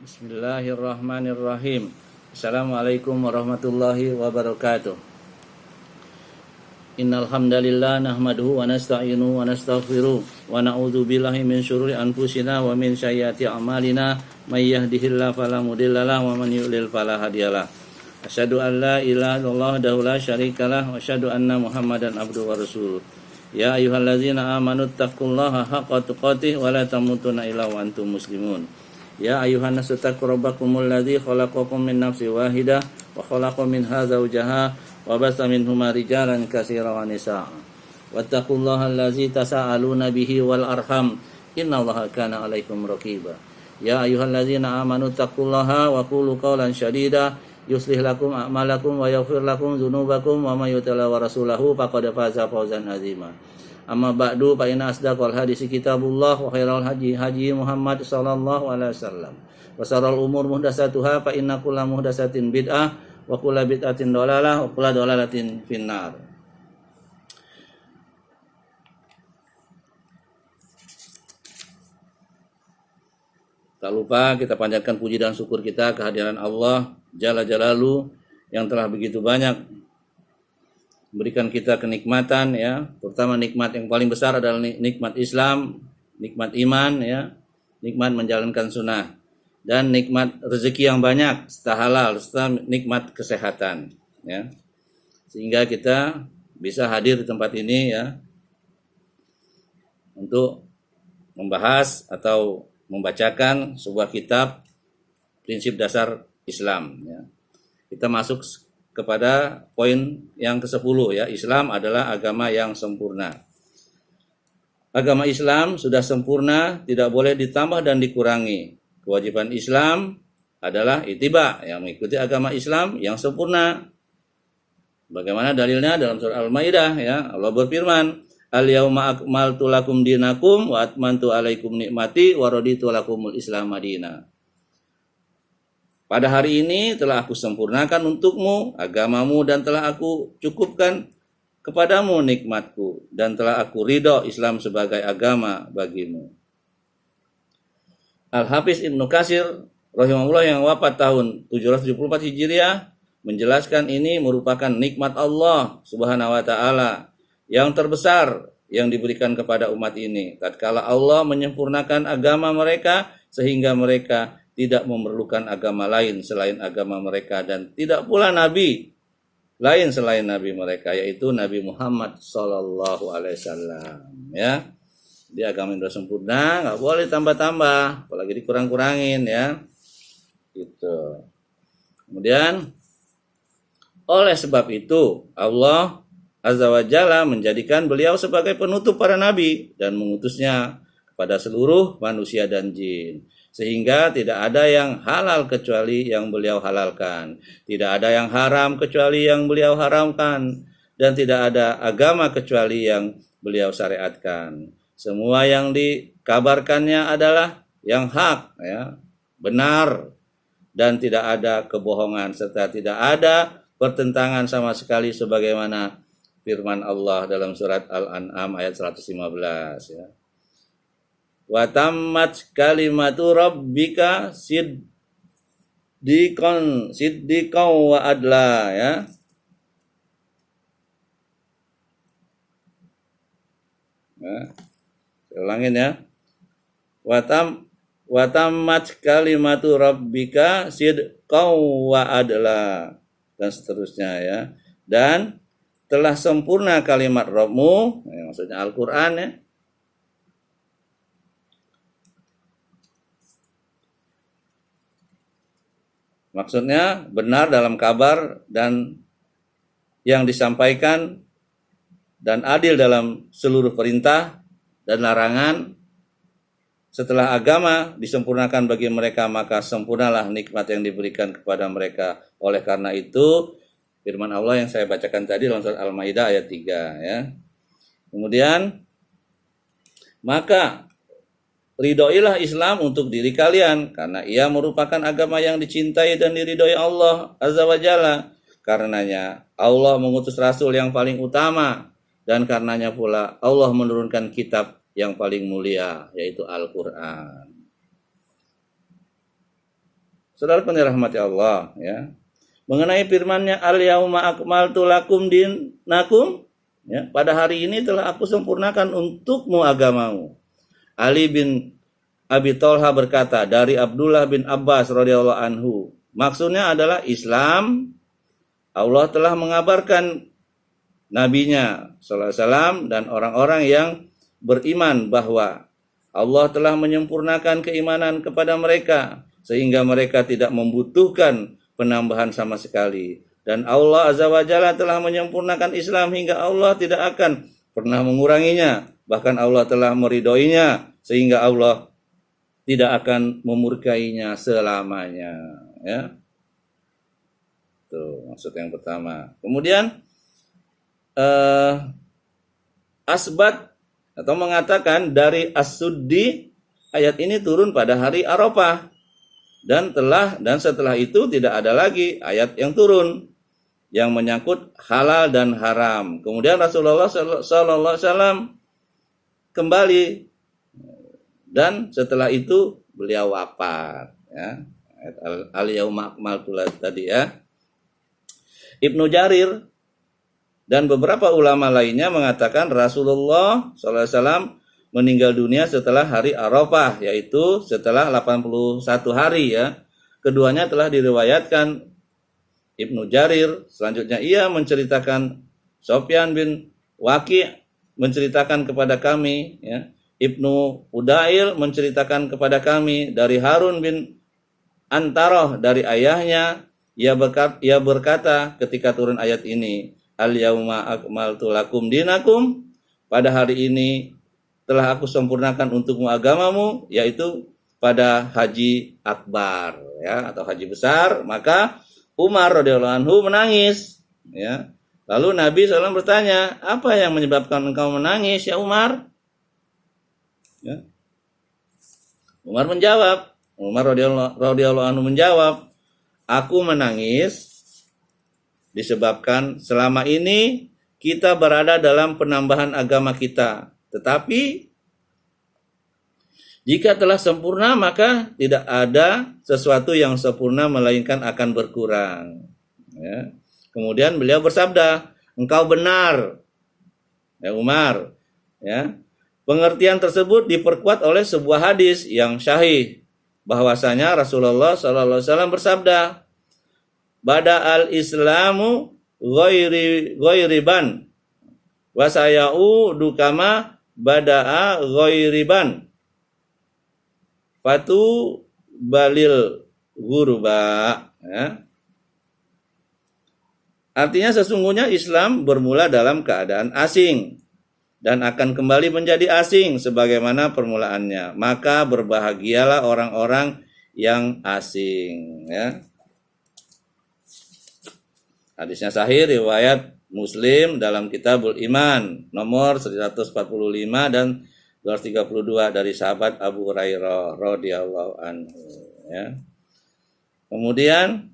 Bismillahirrahmanirrahim. Assalamualaikum warahmatullahi wabarakatuh. Innal hamdalillah nahmaduhu wa nasta'inuhu wa nastaghfiruh wa na'udzu billahi min syururi anfusina wa min sayyiati a'malina may yahdihillahu fala mudhillalah wa man yudlil fala hadiyalah. Asyhadu an la ilaha illallah wahdahu la syarikalah wa asyhadu anna Muhammadan abduhu wa rasuluh. Ya ayyuhalladzina amanu taqullaha haqqa tuqatih wa la tamutunna illa wa antum muslimun. Ya ayuhan nasu taqu rabbakumul ladzi khalaqakum min nafsin wahidah wa khalaqa minha zawjaha wa basa minhuma rijalan katsiran wa nisaa. Wattaqullaha allazi tasaaluna bihi wal arham innallaha kana 'alaikum raqiba. Ya ayyuhalladzina amanu taqullaha wa qulu qawlan sadida yuslih lakum a'malakum wa yaghfir lakum dzunubakum wa may yuti'illah wa rasulahu faqad faza fawzan 'azima. Amma ba'du fa inna asdaqal hadisi kitabullah wa khairal haji Muhammad sallallahu alaihi wasallam. Wa sharral umur muhdatsatuha fa inna kulla muhdatsatin bid'ah wa kulla bid'atin dhalalah wa kulla dhalalatin finnar. Tak lupa kita panjatkan puji dan syukur kita kehadiran Allah Jalla Jalaluhu yang telah begitu banyak berikan kita kenikmatan, ya. Pertama, nikmat yang paling besar adalah nikmat Islam, nikmat iman, ya, nikmat menjalankan sunnah, dan nikmat rezeki yang banyak serta halal, serta nikmat kesehatan, ya. Sehingga kita bisa hadir di tempat ini, ya, untuk membahas atau membacakan sebuah kitab prinsip dasar Islam, ya. Kita masuk kepada poin yang ke-10, ya. Islam adalah agama yang sempurna. Agama Islam sudah sempurna, tidak boleh ditambah dan dikurangi. Kewajiban Islam adalah ittiba, yang mengikuti agama Islam yang sempurna. Bagaimana dalilnya dalam surah Al-Maidah, ya. Allah berfirman, "Al-yauma akmaltu lakum dinakum wa atmamtu alaikum nikmati wa raditu lakumul Islam madina." Pada hari ini telah aku sempurnakan untukmu agamamu dan telah aku cukupkan kepadamu nikmatku dan telah aku ridho Islam sebagai agama bagimu. Al-Hafiz Ibnu Katsir rahimahullah yang wafat tahun 774 Hijriah menjelaskan ini merupakan nikmat Allah Subhanahu wa taala yang terbesar yang diberikan kepada umat ini tatkala Allah menyempurnakan agama mereka sehingga mereka tidak memerlukan agama lain selain agama mereka dan tidak pula nabi lain selain nabi mereka, yaitu Nabi Muhammad sallallahu alaihi wasallam, ya. Di agama yang sudah sempurna, nggak boleh tambah-tambah, apalagi dikurang-kurangin, ya. Gitu. Kemudian oleh sebab itu Allah Azza wa Jalla menjadikan beliau sebagai penutup para nabi dan mengutusnya kepada seluruh manusia dan jin. Sehingga tidak ada yang halal kecuali yang beliau halalkan. Tidak ada yang haram kecuali yang beliau haramkan. Dan tidak ada agama kecuali yang beliau syariatkan. Semua yang dikabarkannya adalah yang hak, ya, benar. Dan tidak ada kebohongan. Serta tidak ada pertentangan sama sekali sebagaimana firman Allah dalam surat Al-An'am ayat 115, ya. Wa tammat kalimatu rabbika siddiqan wa adla, ya. Nah, ulangin, ya. Wa tammat kalimatu rabbika siddiqan wa adla, dan seterusnya, ya. Dan telah sempurna kalimat Rabbmu, ya, maksudnya Al-Qur'an, ya. Maksudnya benar dalam kabar dan yang disampaikan dan adil dalam seluruh perintah dan larangan. Setelah agama disempurnakan bagi mereka, maka sempurnalah nikmat yang diberikan kepada mereka. Oleh karena itu, firman Allah yang saya bacakan tadi dalam surat Al-Maidah ayat 3, ya. Kemudian, maka ridhoilah Islam untuk diri kalian, karena ia merupakan agama yang dicintai dan diridhoi Allah Azza wa Jalla. Karenanya Allah mengutus Rasul yang paling utama, dan karenanya pula Allah menurunkan kitab yang paling mulia, yaitu Al-Quran. Saudara yang dirahmati Allah, ya. Mengenai firman-Nya al-yauma akmaltu lakum dinakum, ya, pada hari ini telah aku sempurnakan untukmu agamamu. Ali bin Abi Thalha berkata dari Abdullah bin Abbas radhiyallahu anhu, maksudnya adalah Islam. Allah telah mengabarkan nabinya sallallahu alaihi wasallam dan orang-orang yang beriman bahwa Allah telah menyempurnakan keimanan kepada mereka sehingga mereka tidak membutuhkan penambahan sama sekali. Dan Allah Azza wa Jalla telah menyempurnakan Islam hingga Allah tidak akan pernah menguranginya. Bahkan Allah telah meridhoinya sehingga Allah tidak akan memurkainya selamanya. Ya. Tuh maksud yang pertama. Kemudian asbat atau mengatakan dari as-suddi, ayat ini turun pada hari Arafah. Dan setelah itu tidak ada lagi ayat yang turun yang menyangkut halal dan haram. Kemudian Rasulullah sallallahu alaihi wasallam kembali dan setelah itu beliau wafat, ya. Al-yauma akmaltu tadi, ya. Ibnu Jarir dan beberapa ulama lainnya mengatakan Rasulullah sallallahu alaihi wasallam meninggal dunia setelah hari Arafah, yaitu setelah 81 hari, ya. Keduanya telah diriwayatkan Ibnu Jarir. Selanjutnya ia menceritakan Sofyan bin Waqi' menceritakan kepada kami, ya. Ibnu Udail menceritakan kepada kami dari Harun bin Antaroh dari ayahnya, ia berkata ketika turun ayat ini, al-yauma akmaltu lakum dinakum, pada hari ini telah aku sempurnakan untukmu agamamu, yaitu pada haji akbar, ya, atau haji besar. Maka Umar radhiyallahu anhu menangis, ya. Lalu Nabi SAW bertanya, apa yang menyebabkan engkau menangis, ya Umar? Ya. Umar radhiyallahu anhu menjawab, aku menangis disebabkan selama ini kita berada dalam penambahan agama kita. Tetapi jika telah sempurna maka tidak ada sesuatu yang sempurna melainkan akan berkurang. Ya. Kemudian beliau bersabda, engkau benar, ya Umar. Ya. Pengertian tersebut diperkuat oleh sebuah hadis yang sahih, bahwasanya Rasulullah SAW bersabda, bada al-islamu ghairiban wa sayaudu kama bada'a ghairiban fatu balil ghurba, ya. Artinya sesungguhnya Islam bermula dalam keadaan asing dan akan kembali menjadi asing sebagaimana permulaannya. Maka berbahagialah orang-orang yang asing, ya. Hadisnya sahih riwayat Muslim dalam Kitabul Iman nomor 145 dan 232 dari sahabat Abu Hurairah radhiyallahu anhu, ya. Kemudian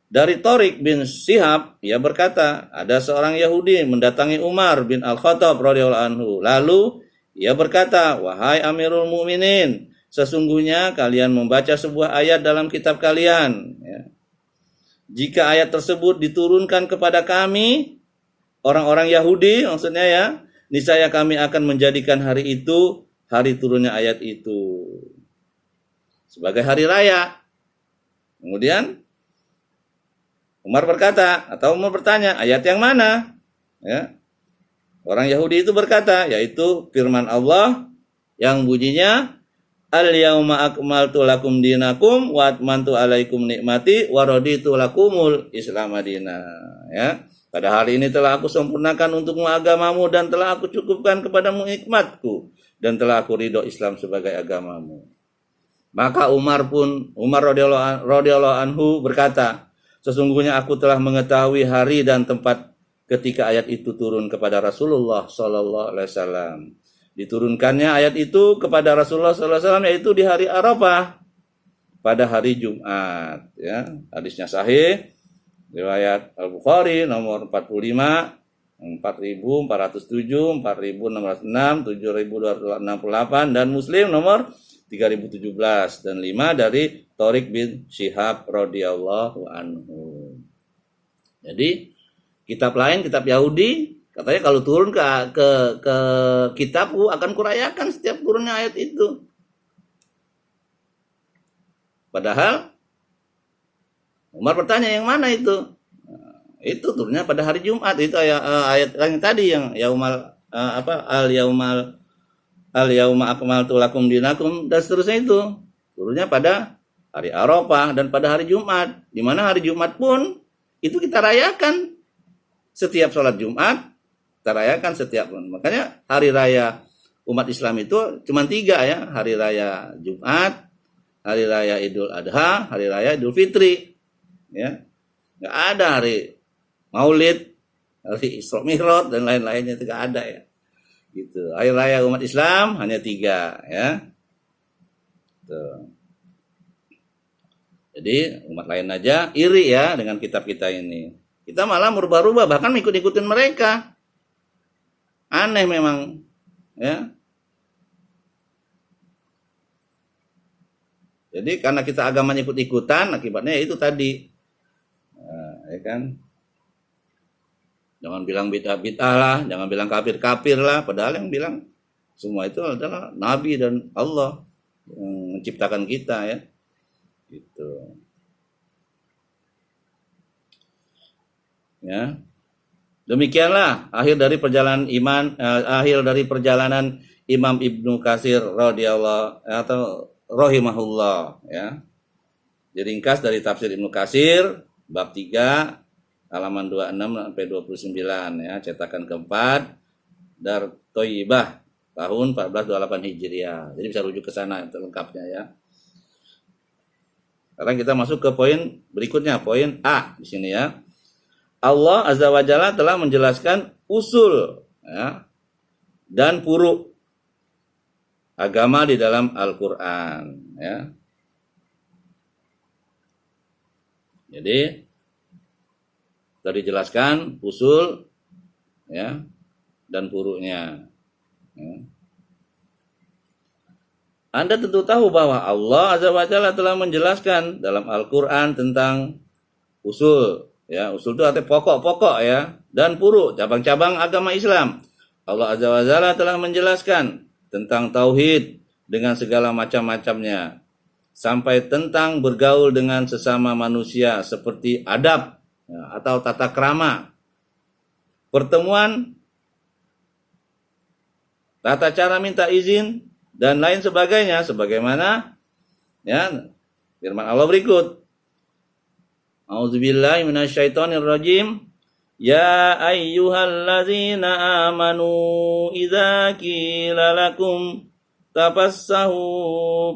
dari Tariq bin Shihab, ia berkata, ada seorang Yahudi mendatangi Umar bin Al-Khattab radhiyallahu anhu. Lalu ia berkata, wahai Amirul Mukminin, sesungguhnya kalian membaca sebuah ayat dalam kitab kalian, ya. Jika ayat tersebut diturunkan kepada kami, orang-orang Yahudi maksudnya, ya, niscaya kami akan menjadikan hari itu, hari turunnya ayat itu, sebagai hari raya. Kemudian Umar bertanya, ayat yang mana? Ya. Orang Yahudi itu berkata, yaitu firman Allah yang bunyinya, al-yauma akmaltu lakum dinakum wa atmantu alaikum nikmati wa raditu lakumul Islam madina. Ya. Pada hari ini telah aku sempurnakan untukmu agamamu dan telah aku cukupkan kepadamu nikmatku dan telah aku ridho Islam sebagai agamamu. Maka Umar radhiyallahu anhu berkata, sesungguhnya aku telah mengetahui hari dan tempat ketika ayat itu turun kepada Rasulullah sallallahu alaihi wasallam. Diturunkannya ayat itu kepada Rasulullah sallallahu alaihi wasallam yaitu di hari Arafah pada hari Jumat, ya. Hadisnya sahih riwayat Al-Bukhari nomor 45, 4407, 4606, 7268 dan Muslim nomor 3017 dan 5 dari Thariq bin Syihab radhiyallahu anhu. Jadi kitab lain, kitab Yahudi, katanya kalau turun ke kitabku akan kurayakan setiap turunnya ayat itu. Padahal Umar bertanya yang mana itu? Itu turunnya pada hari Jumat. Itu ayat yang tadi yang yaumal al yauma akmaltu lakum dinakum dan seterusnya itu. Turunnya pada hari Arafah dan pada hari Jumat. Di mana hari Jumat pun itu kita rayakan setiap sholat Jumat, kita rayakan setiap. Makanya hari raya umat Islam itu cuma 3 ya, hari raya Jumat, hari raya Idul Adha, hari raya Idul Fitri. Ya. Nggak ada hari Maulid, hari Isra Mi'raj dan lain-lainnya, itu nggak ada ya. Gitu. Hari raya umat Islam hanya 3 ya. Tuh. Jadi umat lain aja iri ya dengan kitab kita ini. Kita malah merubah-rubah, bahkan ikut-ikutin mereka. Aneh memang ya. Jadi karena kita agamanya ikut-ikutan, akibatnya itu tadi. Nah, ya kan? Jangan bilang bid'ah-bid'ah lah, jangan bilang kafir-kafir lah, padahal yang bilang semua itu adalah Nabi dan Allah yang menciptakan kita ya. Gitu. Ya. Demikianlah akhir dari perjalanan Imam Ibnu Katsir radhiyallahu atau rahimahullah ya. Diringkas dari tafsir Ibnu Katsir bab 3 halaman 26 sampai 29 ya, cetakan keempat Dar Thayyibah tahun 1428 Hijriah. Jadi bisa rujuk ke sana lengkapnya ya. Sekarang kita masuk ke poin berikutnya, poin A di sini ya. Allah Azza wa Jalla telah menjelaskan usul ya, dan furu' agama di dalam Al-Qur'an ya. Jadi tadi jelaskan usul ya dan furu'nya. Ya. Anda tentu tahu bahwa Allah Azza wa Jalla telah menjelaskan dalam Al-Qur'an tentang usul ya. Usul itu artinya pokok-pokok ya, dan furu', cabang-cabang agama Islam. Allah Azza wa Jalla telah menjelaskan tentang tauhid dengan segala macam-macamnya, sampai tentang bergaul dengan sesama manusia seperti adab ya, atau tata krama, pertemuan, tata cara minta izin dan lain sebagainya, sebagaimana ya firman Allah berikut. A'udzubillahi minasyaitonirrajim. Ya ayyuhallazina amanu idza qila lakum tafassahu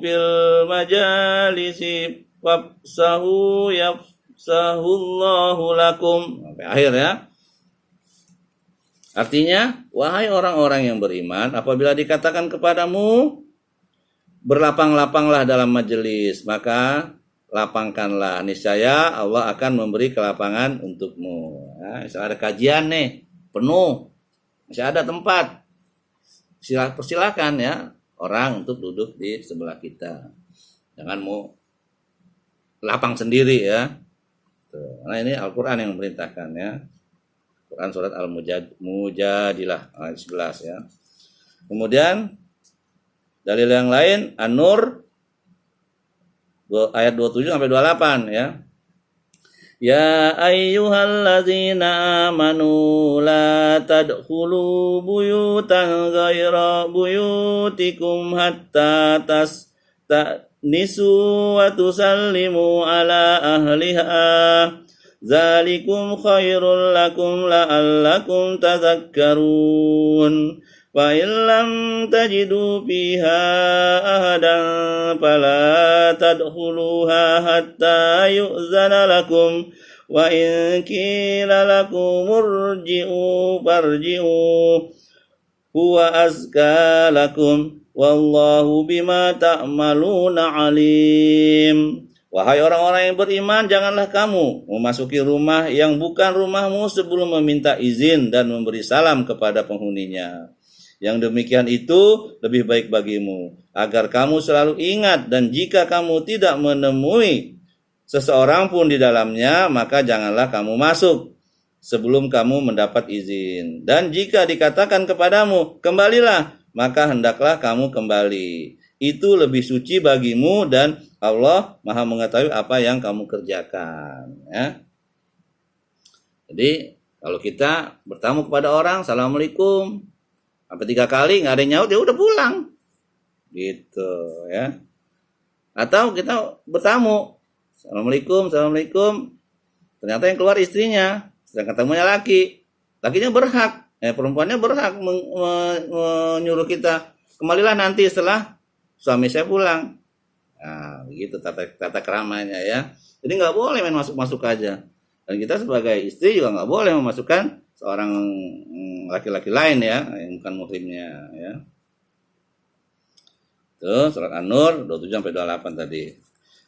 fil majalisi fafsahu yafsahullahu lakum. Sampai akhir ya. Artinya, wahai orang-orang yang beriman, apabila dikatakan kepadamu berlapang-lapanglah dalam majelis, maka lapangkanlah, niscaya Allah akan memberi kelapangan untukmu. Nah, misalnya ada kajian nih, penuh, masih ada tempat, persilakan ya orang untuk duduk di sebelah kita. Jangan mau lapang sendiri ya. Nah ini Al-Quran yang memerintahkan ya. Quran surat Al-Mujadilah ayat 11 ya. Kemudian dalil yang lain An-Nur ayat 27 sampai 28 ya. Ya ayyuhallazina amanu la tadkhulu buyutan ghaira buyutikum hatta tastanisu wa tusallimu ala ahliha. Zalikum khairul lakum la'allakum tadhakkarun. Fa in lam tajidu fiha ahadan fala tadkhuluha hatta yu'zana lakum wa in qila lakum murji'u farji'u huwa azka lakum wallahu bima ta'maluna alim. Wahai orang-orang yang beriman, janganlah kamu memasuki rumah yang bukan rumahmu sebelum meminta izin dan memberi salam kepada penghuninya. Yang demikian itu lebih baik bagimu, agar kamu selalu ingat, dan jika kamu tidak menemui seseorang pun di dalamnya, maka janganlah kamu masuk sebelum kamu mendapat izin. Dan jika dikatakan kepadamu, kembalilah, maka hendaklah kamu kembali. Itu lebih suci bagimu, dan Allah Maha mengetahui apa yang kamu kerjakan. Ya. Jadi kalau kita bertamu kepada orang, assalamualaikum, sampai 3 kali nggak ada yang nyaut, ya udah pulang, gitu ya. Atau kita bertamu, assalamualaikum, assalamualaikum, ternyata yang keluar istrinya, sedangkan tamunya laki, lakinya berhak, perempuannya berhak menyuruh kita, kembalilah nanti setelah suami saya pulang. Nah, begitu tata keramanya ya. Jadi nggak boleh main masuk aja. Dan kita sebagai istri juga nggak boleh memasukkan seorang laki-laki lain ya, yang bukan muhrimnya ya. Tuh surat An-Nur 27-28 tadi.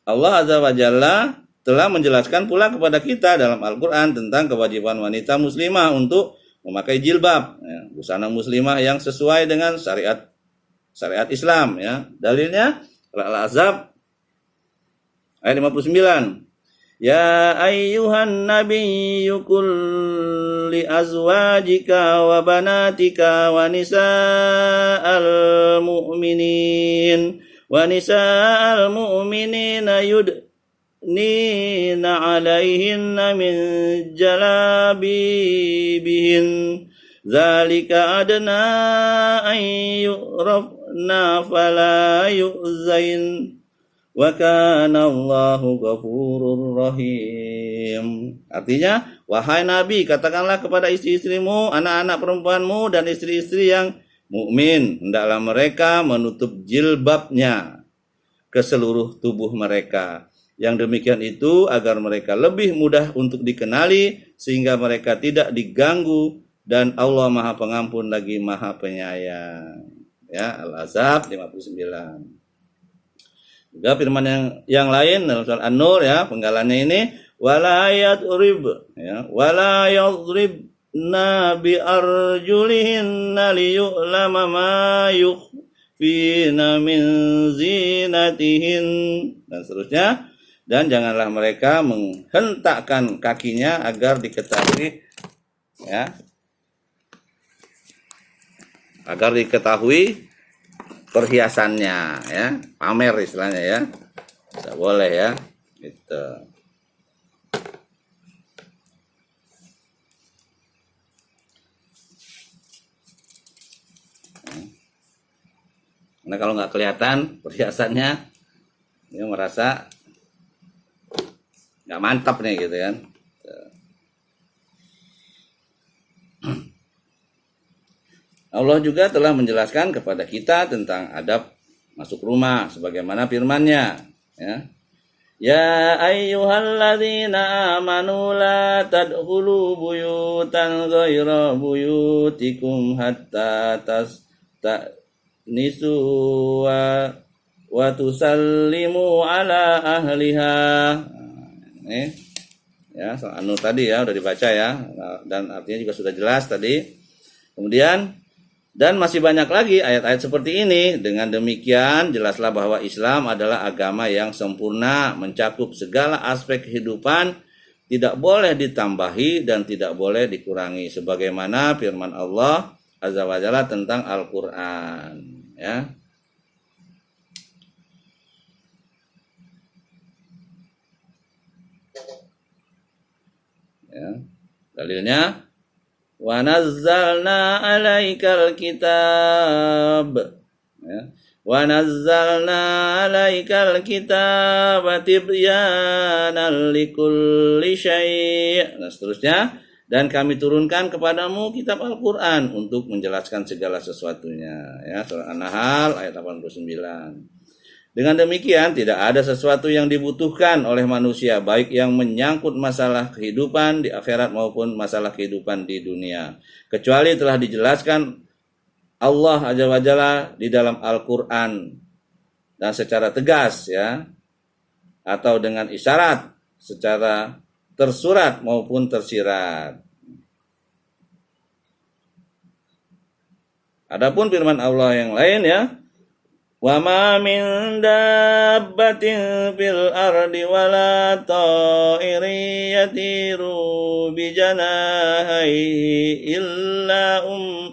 Allah Azza wa Jalla telah menjelaskan pula kepada kita dalam Al-Quran tentang kewajiban wanita muslimah untuk memakai jilbab, ya, busana muslimah yang sesuai dengan syariat Islam ya. Dalilnya Al-Ahzab ayat 59. Ya ayyuhan nabiyyu qul li azwajika wa banatika wa nisa'al mu'minina yudnina 'alaihinna min jalabibihin zalika adna an yu'rafna fala yu'zain wa kana Allahu ghafurur rahim. Artinya, wahai Nabi, katakanlah kepada istri-istrimu, anak-anak perempuanmu, dan istri-istri yang mukmin, hendaklah mereka menutup jilbabnya ke seluruh tubuh mereka. Yang demikian itu agar mereka lebih mudah untuk dikenali, sehingga mereka tidak diganggu, dan Allah Maha Pengampun lagi Maha Penyayang. Ya, Al-Ahzab 59. Juga firman yang lain dalam surat An-Nur ya, penggalannya ini wala yadrib ya, wala yadribna bi arjulihinna liyu'lama ma yukhfina min zinatihin, dan seterusnya. Dan janganlah mereka menghentakkan kakinya agar diketahui ya, agar diketahui perhiasannya ya, pamer istilahnya ya, tidak boleh ya, gitu. Karena kalau nggak kelihatan perhiasannya, dia merasa nggak mantap nih gitu kan. Allah juga telah menjelaskan kepada kita tentang adab masuk rumah sebagaimana firman-Nya ya. Ya ayyuhalladzina amanu la tadkhulu buyutan ghaira buyutikum hatta tastanisu wa tusallimu ala ahliha. Ini ya, soal An-Nur tadi ya udah dibaca ya, dan artinya juga sudah jelas tadi. Kemudian dan masih banyak lagi ayat-ayat seperti ini. Dengan demikian jelaslah bahwa Islam adalah agama yang sempurna, mencakup segala aspek kehidupan, tidak boleh ditambahi dan tidak boleh dikurangi, sebagaimana firman Allah Azza wa Jalla tentang Al-Quran ya. Ya, dalilnya wa nazzalna 'alaikal kitab ya, wa nazzalna 'alaikal kitaba tibyanan likulli syai', nah seterusnya, dan kami turunkan kepadamu kitab Al-Qur'an untuk menjelaskan segala sesuatunya ya, surah An-Nahl ayat 89. Dengan demikian tidak ada sesuatu yang dibutuhkan oleh manusia, baik yang menyangkut masalah kehidupan di akhirat maupun masalah kehidupan di dunia, kecuali telah dijelaskan Allah Azza wa Jalla di dalam Al-Quran, dan secara tegas ya, atau dengan isyarat secara tersurat maupun tersirat. Adapun firman Allah yang lain ya, wa ma min dabbatin fil ardi wala ta'irin yatiru bi janahihi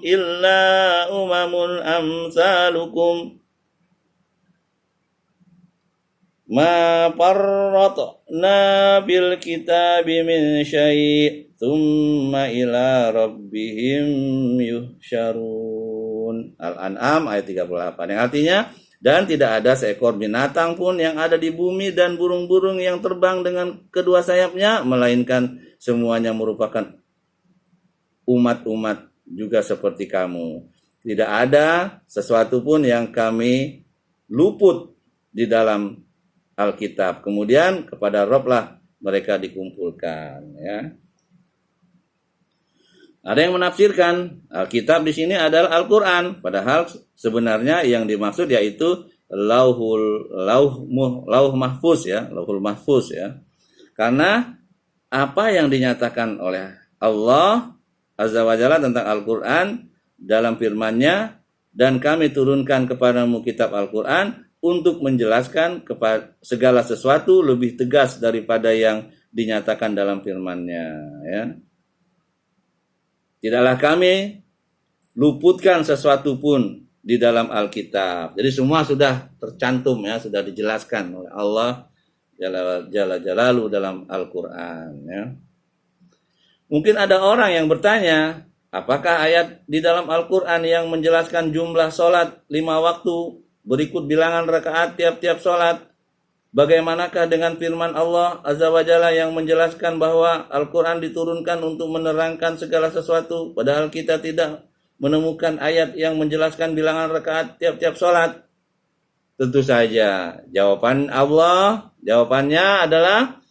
illa umamun amsalukum ma farratna fil kitabi min syai' thumma ila rabbihim yuhsyarun. Al-An'am ayat 38, yang artinya, dan tidak ada seekor binatang pun yang ada di bumi dan burung-burung yang terbang dengan kedua sayapnya, melainkan semuanya merupakan umat-umat juga seperti kamu. Tidak ada sesuatu pun yang kami luput di dalam Alkitab. Kemudian kepada Rabb lah mereka dikumpulkan, ya. Ada yang menafsirkan Alkitab di sini adalah Al-Qur'an, padahal sebenarnya yang dimaksud yaitu lauh mahfuz ya, lauhul mahfuz ya. Karena apa yang dinyatakan oleh Allah Azza wa Jalla tentang Al-Qur'an dalam firman-Nya, dan kami turunkan kepadamu kitab Al-Qur'an untuk menjelaskan kepada segala sesuatu lebih tegas daripada yang dinyatakan dalam firman-Nya, ya. Tidaklah kami luputkan sesuatu pun di dalam Alkitab. Jadi semua sudah tercantum ya, sudah dijelaskan oleh Allah Jalla Jalaluhu dalam Al-Qur'an, ya. Mungkin ada orang yang bertanya, apakah ayat di dalam Al-Qur'an yang menjelaskan jumlah sholat 5 waktu berikut bilangan rakaat tiap-tiap sholat, bagaimanakah dengan firman Allah Azza wa Jalla yang menjelaskan bahwa Al-Quran diturunkan untuk menerangkan segala sesuatu, padahal kita tidak menemukan ayat yang menjelaskan bilangan rakaat tiap-tiap sholat? Tentu saja jawabannya adalah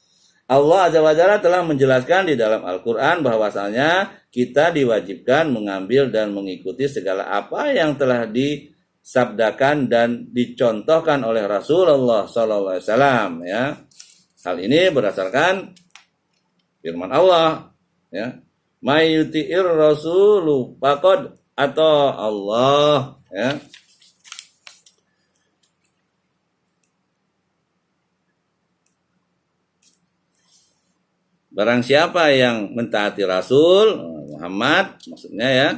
Allah Azza wa Jalla telah menjelaskan di dalam Al-Quran bahwasanya kita diwajibkan mengambil dan mengikuti segala apa yang telah disabdakan dan dicontohkan oleh Rasulullah SAW, ya. Hal ini berdasarkan firman Allah, ya. May yuti'ir rasulu faqad ata Allah, ya. Barang siapa yang mentaati Rasul Muhammad, maksudnya ya,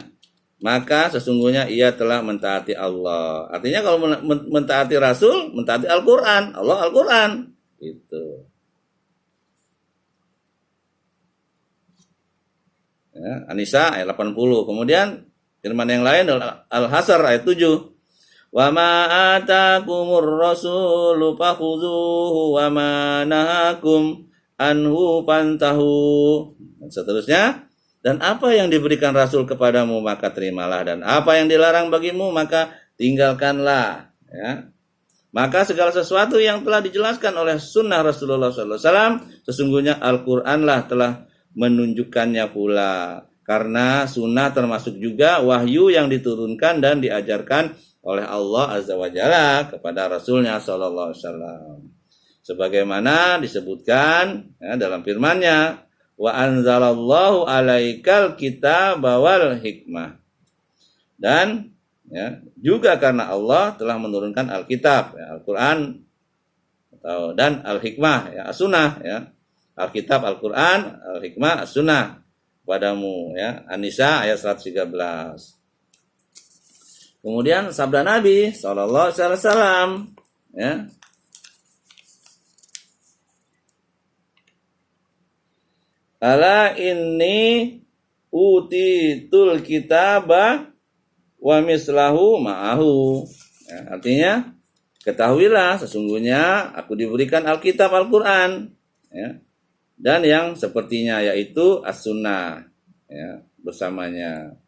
maka sesungguhnya ia telah mentaati Allah. Artinya kalau mentaati Rasul, mentaati Al-Quran. Allah Al-Quran. Gitu. Ya, An-Nisa ayat 80. Kemudian firman yang lain Al-Hasr ayat 7. Wa ma atakumur rasulu fakhuzuhu wa ma nahakum anhu pantahu. Dan seterusnya. Dan apa yang diberikan Rasul kepadamu maka terimalah, dan apa yang dilarang bagimu maka tinggalkanlah, ya. Maka segala sesuatu yang telah dijelaskan oleh sunnah Rasulullah SAW, sesungguhnya Al-Quranlah telah menunjukkannya pula. Karena sunnah termasuk juga wahyu yang diturunkan dan diajarkan oleh Allah Azza wa Jalla kepada Rasulnya SAW. Sebagaimana disebutkan ya, dalam firman-Nya, wa anzalallahu alaikal kitaba wal hikmah. Dan ya, juga karena Allah telah menurunkan Alkitab, ya, Al-Quran dan Al-Hikmah, ya, As-Sunnah, ya. Alkitab, Al-Quran, Al-Hikmah, As-Sunnah padamu, ya. An-Nisa ayat 113. Kemudian sabda Nabi SAW, ya. Ala inni utitul kitaba wa mislahu ma'ahu. Ya, artinya, ketahuilah sesungguhnya aku diberikan Alkitab Al-Quran, ya, dan yang sepertinya yaitu As-Sunnah, ya, bersamanya.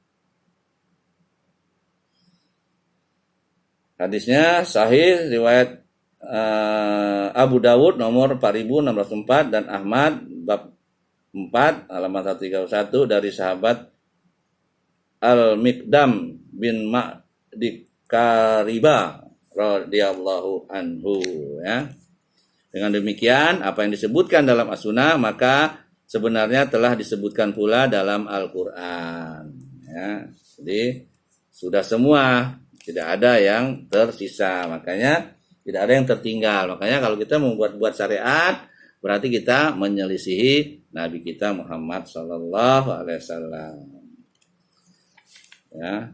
Hadisnya sahih riwayat Abu Dawud nomor 4604 dan Ahmad bab 4 halaman 131 dari sahabat Al-Miqdam bin Ma'di Kariba radhiyallahu anhu, ya. Dengan demikian apa yang disebutkan dalam As-Sunnah maka sebenarnya telah disebutkan pula dalam Al-Qur'an, ya. Jadi sudah semua, tidak ada yang tersisa. Makanya tidak ada yang tertinggal. Makanya kalau kita membuat syariat, berarti kita menyelisihi Nabi kita Muhammad Sallallahu Alaihi Wasallam. Ya,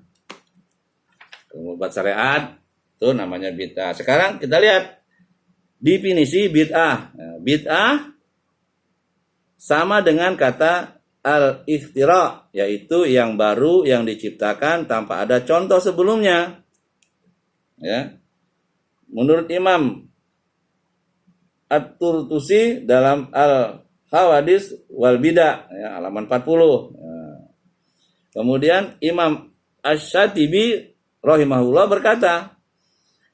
membuat syariat itu namanya bid'ah. Sekarang kita lihat definisi bid'ah. Bid'ah sama dengan kata al-ikhtira, yaitu yang baru yang diciptakan tanpa ada contoh sebelumnya. Ya. Menurut Imam At-Turtusi dalam Al-Hawadis wal Bidah, ya, halaman 40. Ya. Kemudian Imam Asy-Syatibi rahimahullah berkata,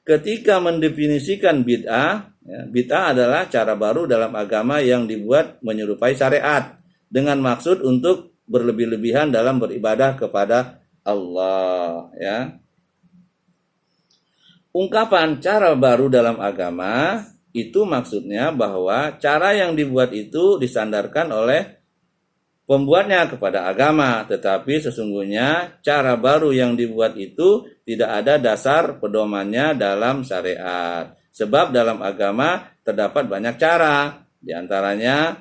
ketika mendefinisikan bid'ah, ya, bid'ah adalah cara baru dalam agama yang dibuat menyerupai syariat dengan maksud untuk berlebih-lebihan dalam beribadah kepada Allah. Ya. Ungkapan cara baru dalam agama itu maksudnya bahwa cara yang dibuat itu disandarkan oleh pembuatnya kepada agama, tetapi sesungguhnya cara baru yang dibuat itu tidak ada dasar pedomannya dalam syariat. Sebab dalam agama terdapat banyak cara. Di antaranya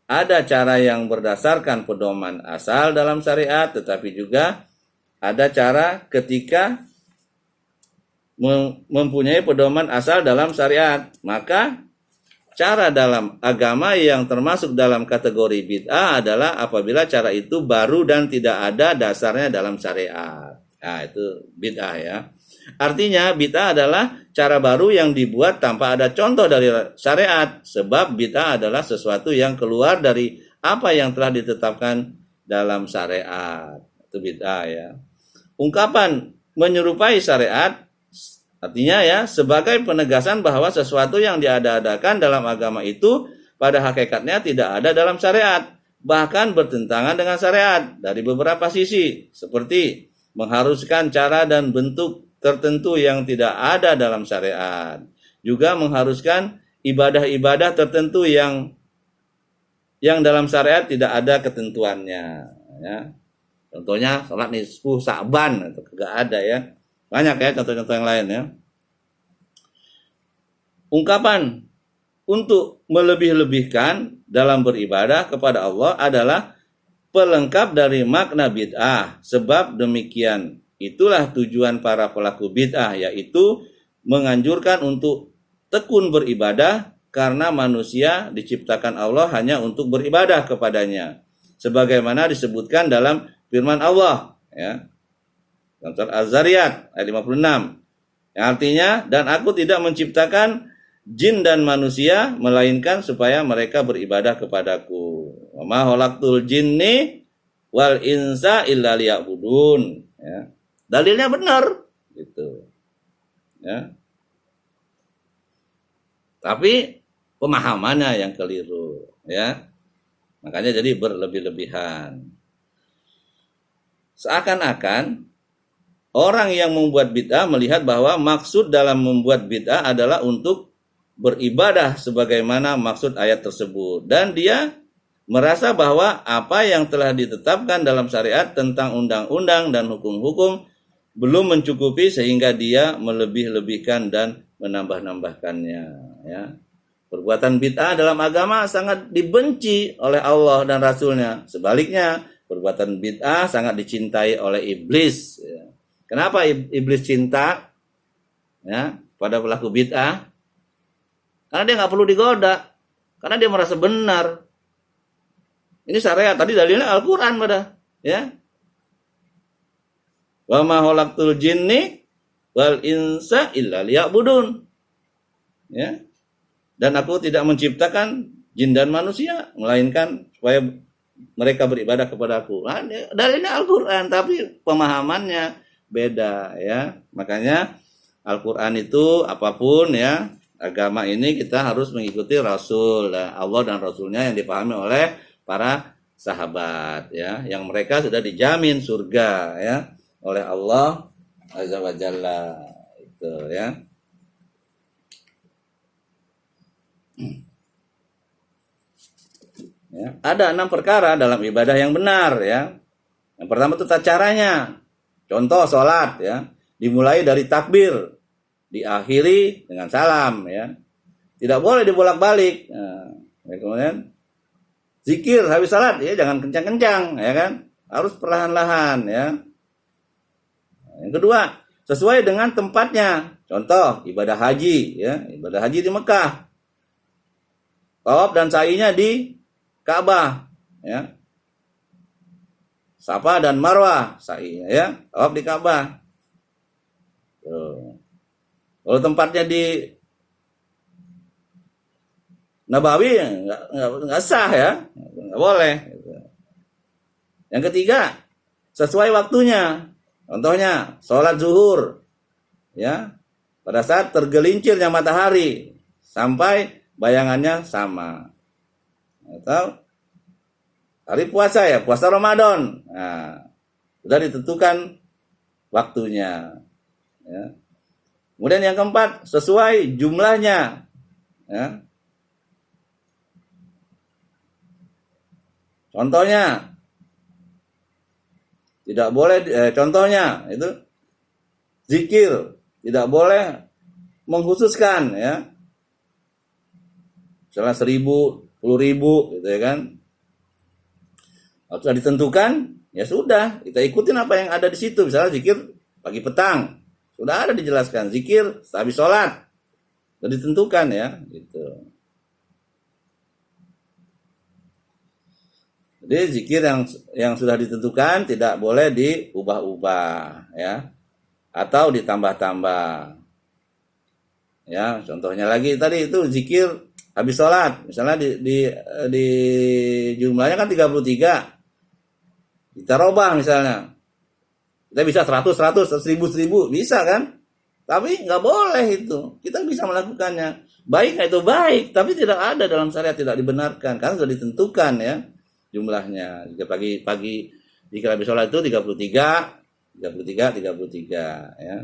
ada cara yang berdasarkan pedoman asal dalam syariat, tetapi juga ada cara ketika mempunyai pedoman asal dalam syariat. Maka cara dalam agama yang termasuk dalam kategori bid'ah adalah apabila cara itu baru dan tidak ada dasarnya dalam syariat. Nah, itu bid'ah ya. Artinya bid'ah adalah cara baru yang dibuat tanpa ada contoh dari syariat. Sebab bid'ah adalah sesuatu yang keluar dari apa yang telah ditetapkan dalam syariat. Itu bid'ah ya. Ungkapan menyerupai syariat artinya ya, sebagai penegasan bahwa sesuatu yang diada-adakan dalam agama itu pada hakikatnya tidak ada dalam syariat, bahkan bertentangan dengan syariat dari beberapa sisi, seperti mengharuskan cara dan bentuk tertentu yang tidak ada dalam syariat, juga mengharuskan ibadah-ibadah tertentu yang dalam syariat tidak ada ketentuannya. Ya. Contohnya sholat nisfu Sa'ban, itu tidak ada ya. Banyak ya contoh-contoh yang lain ya. Ungkapan untuk melebih-lebihkan dalam beribadah kepada Allah adalah pelengkap dari makna bid'ah. Sebab demikian itulah tujuan para pelaku bid'ah, yaitu menganjurkan untuk tekun beribadah karena manusia diciptakan Allah hanya untuk beribadah kepadanya. Sebagaimana disebutkan dalam firman Allah ya. Surat Az-Zariyat ayat 56. Yang artinya, dan aku tidak menciptakan jin dan manusia melainkan supaya mereka beribadah kepadaku. Wa ma khalaqtul jinni wal insa illa liya'budun. Ya. Dalilnya benar gitu. Ya. Tapi pemahamannya yang keliru, ya. Makanya jadi berlebih-lebihan. Seakan-akan orang yang membuat bid'ah melihat bahwa maksud dalam membuat bid'ah adalah untuk beribadah sebagaimana maksud ayat tersebut. Dan dia merasa bahwa apa yang telah ditetapkan dalam syariat tentang undang-undang dan hukum-hukum belum mencukupi sehingga dia melebih-lebihkan dan menambah-nambahkannya. Ya. Perbuatan bid'ah dalam agama sangat dibenci oleh Allah dan Rasulnya. Sebaliknya, perbuatan bid'ah sangat dicintai oleh iblis. Ya. Kenapa iblis cinta ya pada pelaku bid'ah? Karena dia nggak perlu digoda, karena dia merasa benar. Ini syariat, tadi dalilnya Al-Quran pada, ya. Wa ma khalaqtul jinni wal insa illa liya'budun. Ya. Dan aku tidak menciptakan jin dan manusia melainkan supaya mereka beribadah kepada aku. Nah, dalilnya Al-Quran, tapi pemahamannya beda ya. Makanya Al-Quran itu apapun ya, agama ini kita harus mengikuti Rasul Allah dan Rasulnya yang dipahami oleh para sahabat ya, yang mereka sudah dijamin surga ya oleh Allah Azza wa Jalla itu ya. Ya, ada 6 perkara dalam ibadah yang benar ya. Yang pertama itu tata caranya. Contoh sholat ya, dimulai dari takbir, diakhiri dengan salam ya. Tidak boleh dibolak-balik. Nah, ya, kemudian zikir habis salat ya jangan kencang-kencang ya kan. Harus perlahan-lahan ya. Yang kedua, sesuai dengan tempatnya. Contoh ibadah haji ya, ibadah haji di Mekah. Tawaf dan sa'inya di Ka'bah ya. Safa dan Marwah sa'inya ya, tawaf di Ka'bah. Kalau tempatnya di Nabawi nggak sah ya, nggak boleh. Yang ketiga, sesuai waktunya. Contohnya sholat zuhur ya, pada saat tergelincirnya matahari sampai bayangannya sama. Atau hari puasa ya, puasa Ramadan. Nah, sudah ditentukan waktunya. Ya. Kemudian yang keempat, sesuai jumlahnya. Ya. Contohnya, tidak boleh. Contohnya itu zikir tidak boleh mengkhususkan ya. Misalnya 1000, 10.000 gitu ya kan. Kalau sudah ditentukan, ya sudah, kita ikutin apa yang ada di situ. Misalnya zikir pagi petang, sudah ada dijelaskan. Zikir habis sholat, sudah ditentukan ya, gitu. Jadi zikir yang sudah ditentukan tidak boleh diubah-ubah ya, atau ditambah-tambah. Ya, contohnya lagi tadi itu zikir habis sholat, misalnya di jumlahnya kan 33. Kita robah misalnya. Kita bisa 100, 1000 bisa kan? Tapi nggak boleh itu. Kita bisa melakukannya. Baik itu baik, tapi tidak ada dalam syariat, tidak dibenarkan karena sudah ditentukan ya jumlahnya. Jika pagi jika habis sholat itu 33 ya.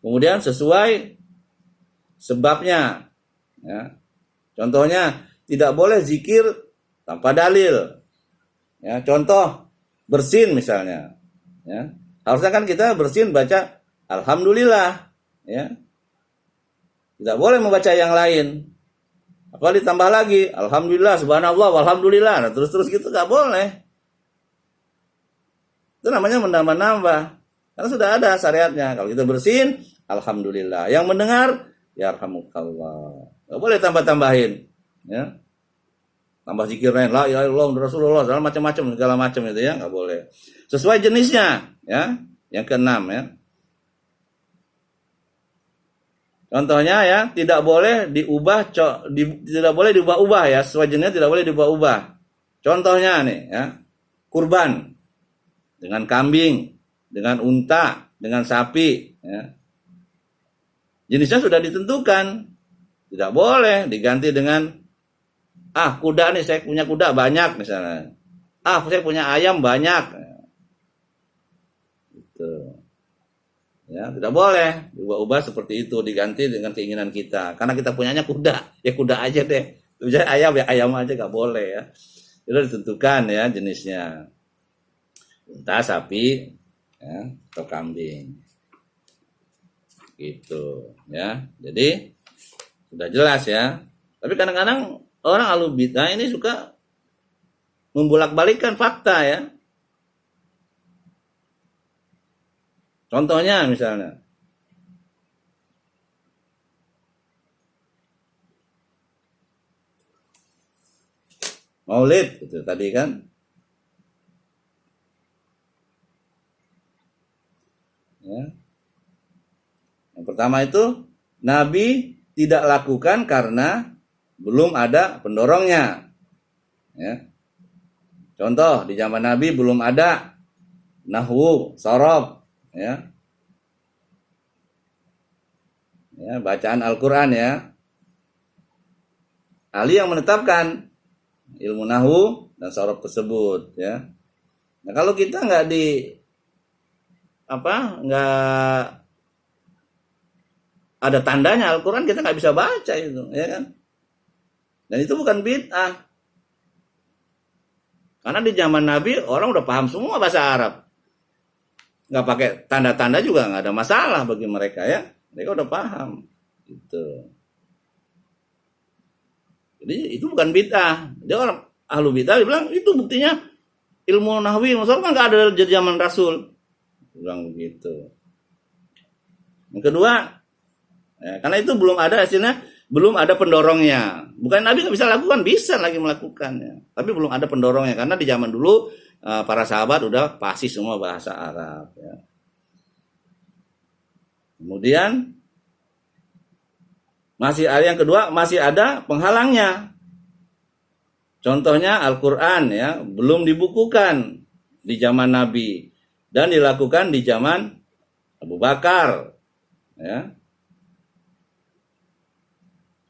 Kemudian sesuai sebabnya ya. Contohnya tidak boleh zikir tanpa dalil. Ya, contoh bersin misalnya. Ya. Harusnya kan kita bersin baca alhamdulillah ya. Tidak boleh membaca yang lain. Apa ditambah lagi alhamdulillah, subhanallah, walhamdulillah. Nah, terus gitu enggak boleh. Itu namanya menambah-nambah. Karena sudah ada syariatnya. Kalau kita bersin alhamdulillah. Yang mendengar yarhamukallah. Enggak boleh tambah-tambahin ya. Tambah zikir lain, la ilaha illallah Rasulullah, segala macam itu ya, nggak boleh. Sesuai jenisnya, ya. Yang keenam ya. Contohnya ya, tidak boleh diubah-ubah ya, sesuai jenisnya tidak boleh diubah-ubah. Contohnya nih ya, kurban dengan kambing, dengan unta, dengan sapi, ya. Jenisnya sudah ditentukan, tidak boleh diganti dengan kuda nih, saya punya kuda banyak misalnya. Saya punya ayam banyak. Gitu. Ya, tidak boleh diubah-ubah seperti itu, diganti dengan keinginan kita. Karena kita punyanya kuda, ya kuda aja deh. Misalnya ayam ya ayam aja, nggak boleh ya. Itu ditentukan ya jenisnya. Entah sapi ya, atau kambing. Gitu ya. Jadi sudah jelas ya. Tapi kadang-kadang orang ahlu bidah ini suka membolak-balikkan fakta ya. Contohnya misalnya, Maulid itu tadi kan. Ya. Yang pertama itu Nabi tidak lakukan karena belum ada pendorongnya. Ya. Contoh di zaman Nabi belum ada nahwu, sorob, ya. Ya, bacaan Al-Quran ya. Ali yang menetapkan ilmu nahwu dan sorob tersebut ya. Nah kalau kita nggak ada tandanya Al-Quran, kita nggak bisa baca itu ya kan. Dan itu bukan bid'ah. Karena di zaman Nabi orang udah paham semua bahasa Arab. Nggak pakai tanda-tanda juga nggak ada masalah bagi mereka ya. Mereka udah paham. Gitu. Jadi itu bukan bid'ah. Dia orang ahlu bid'ah bilang itu buktinya ilmu nahwi Musa kan nggak ada di zaman Rasul. Bilang begitu. Yang kedua, ya, karena itu belum ada hasilnya, belum ada pendorongnya. Bukan Nabi nggak bisa lakukan, bisa lagi melakukannya. Tapi belum ada pendorongnya karena di zaman dulu para sahabat udah pasti semua bahasa Arab. Ya. Kemudian masih ada yang kedua, masih ada penghalangnya. Contohnya Al-Quran ya, belum dibukukan di zaman Nabi dan dilakukan di zaman Abu Bakar. Ya.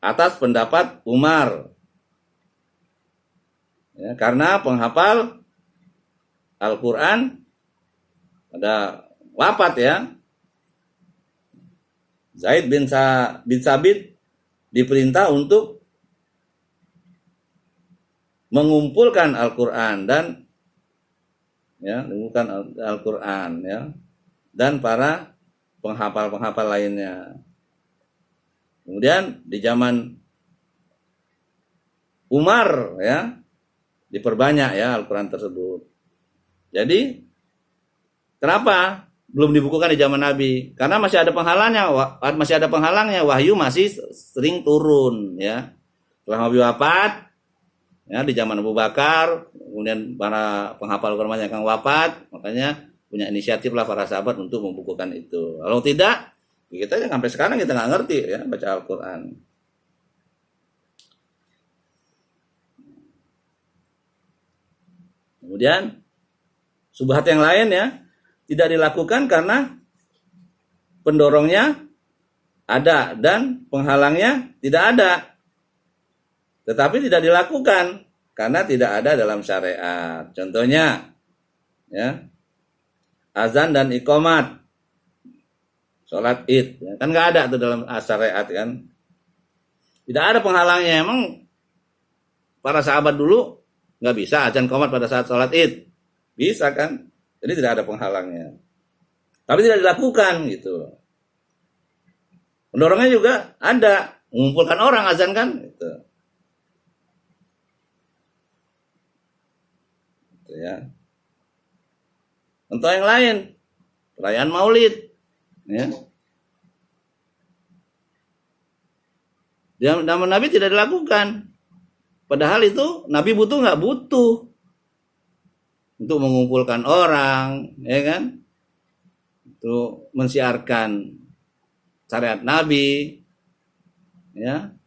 Atas pendapat Umar. Ya, karena penghafal Al-Quran ada wafat ya. Zaid bin Sabit diperintah untuk mengumpulkan Al-Quran dan ya, mengumpulkan Al-Quran ya, dan para penghafal-penghafal lainnya. Kemudian di zaman Umar ya diperbanyak ya Al-Quran tersebut. Jadi kenapa belum dibukukan di zaman Nabi? Karena masih ada penghalangnya, wahyu masih sering turun ya. Setelah Nabi wafat ya di zaman Abu Bakar, kemudian para penghafal Al-Quran banyak yang wafat, makanya punya inisiatif lah para sahabat untuk membukukan itu. Kalau tidak, kita sampai sekarang kita nggak ngerti ya baca Al-Quran. Kemudian subhat yang lain ya tidak dilakukan karena pendorongnya ada dan penghalangnya tidak ada. Tetapi tidak dilakukan karena tidak ada dalam syariat. Contohnya ya azan dan iqamat sholat id ya, kan nggak ada tuh dalam syariat kan. Tidak ada penghalangnya. Emang para sahabat dulu nggak bisa azan iqamat pada saat sholat id? Bisa kan? Jadi tidak ada penghalangnya. Tapi tidak dilakukan gitu. Pendorongnya juga ada, mengumpulkan orang azan kan gitu. Gitu ya. Contoh yang lain, perayaan Maulid ya. Zaman Nabi tidak dilakukan. Padahal itu Nabi butuh nggak? Butuh. Untuk mengumpulkan orang, ya kan? Untuk mensiarkan syariat Nabi, ya.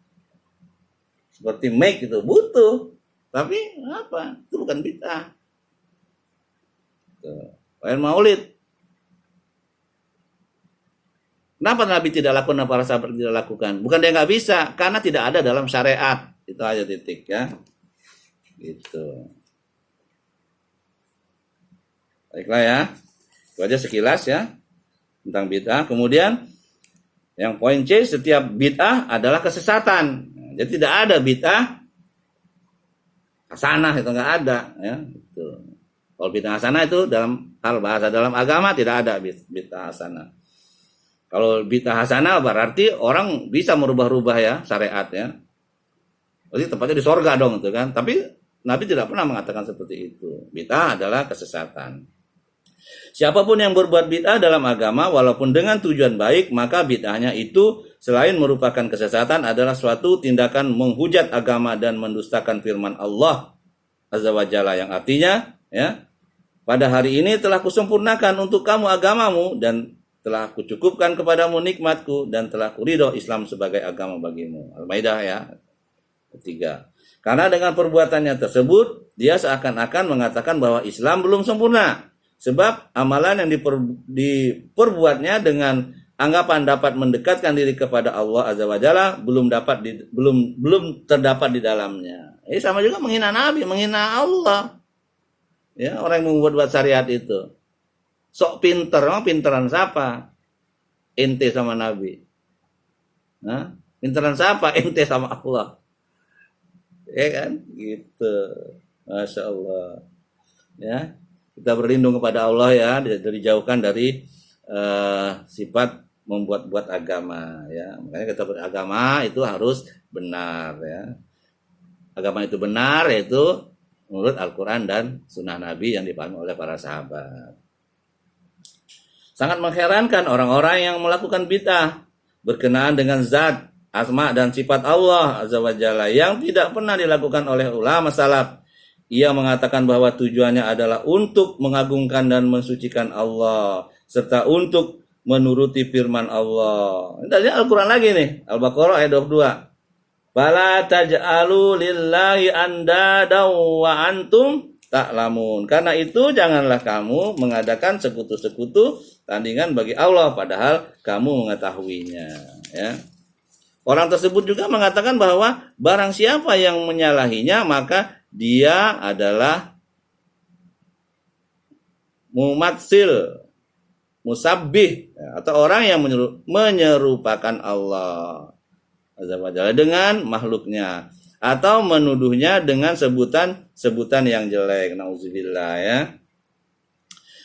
Seperti mic itu butuh. Tapi apa? Itu bukan bid'ah. Perayaan Maulid. Kenapa Nabi tidak lakukan dan para sahabat tidak lakukan? Bukan dia nggak bisa, karena tidak ada dalam syariat. Itu aja titik ya. Gitu. Baiklah ya. Itu aja sekilas ya tentang bid'ah. Kemudian yang poin C, setiap bid'ah adalah kesesatan. Jadi tidak ada bid'ah hasanah, itu nggak ada ya. Gitu. Kalau bid'ah hasanah itu dalam hal bahasa dalam agama tidak ada bid'ah hasanah. Kalau bid'ah hasanah berarti orang bisa merubah-rubah ya syariat ya. Berarti tempatnya di sorga dong itu kan. Tapi Nabi tidak pernah mengatakan seperti itu. Bid'ah adalah kesesatan. Siapapun yang berbuat bid'ah dalam agama walaupun dengan tujuan baik, maka bid'ahnya itu selain merupakan kesesatan adalah suatu tindakan menghujat agama dan mendustakan firman Allah Azza wa Jalla yang artinya ya, pada hari ini telah kusempurnakan untuk kamu agamamu dan telah kucukupkan kepadamu nikmatku dan telah kuridho Islam sebagai agama bagimu. Al-Maidah ya 3. Karena dengan perbuatannya tersebut dia seakan-akan mengatakan bahwa Islam belum sempurna. Sebab amalan yang diperbuatnya dengan anggapan dapat mendekatkan diri kepada Allah Azza wa Jalla belum terdapat di dalamnya. Ini sama juga menghina Nabi, menghina Allah. Ya, orang yang membuat syariat itu. Sok pinter, pinteran siapa? Ente sama Nabi. Nah, pinteran siapa? Ente sama Allah. Ya kan? Gitu. Masya Allah. ya. Kita berlindung kepada Allah ya, dijauhkan dari sifat membuat-buat agama ya. Makanya kita beragama itu harus benar ya. Agama itu benar yaitu menurut Al-Quran dan Sunnah Nabi yang dipahami oleh para sahabat. Sangat mengherankan orang-orang yang melakukan bid'ah berkenaan dengan zat, asma dan sifat Allah Azza wa Jalla yang tidak pernah dilakukan oleh ulama salaf. Ia mengatakan bahwa tujuannya adalah untuk mengagungkan dan mensucikan Allah serta untuk menuruti firman Allah. Dari Al-Quran lagi nih, Al-Baqarah ayat 22. Fala taj'alu lillahi andada wa antum ta'lamun. Karena itu janganlah kamu mengadakan sekutu-sekutu tandingan bagi Allah padahal kamu mengetahuinya, ya. Orang tersebut juga mengatakan bahwa barang siapa yang menyalahinya maka dia adalah mumatsil, musabbih, atau orang yang menyerupakan Allah Azza wa Jalla dengan makhluknya atau menuduhnya dengan sebutan yang jelek. Nauzubillah ya.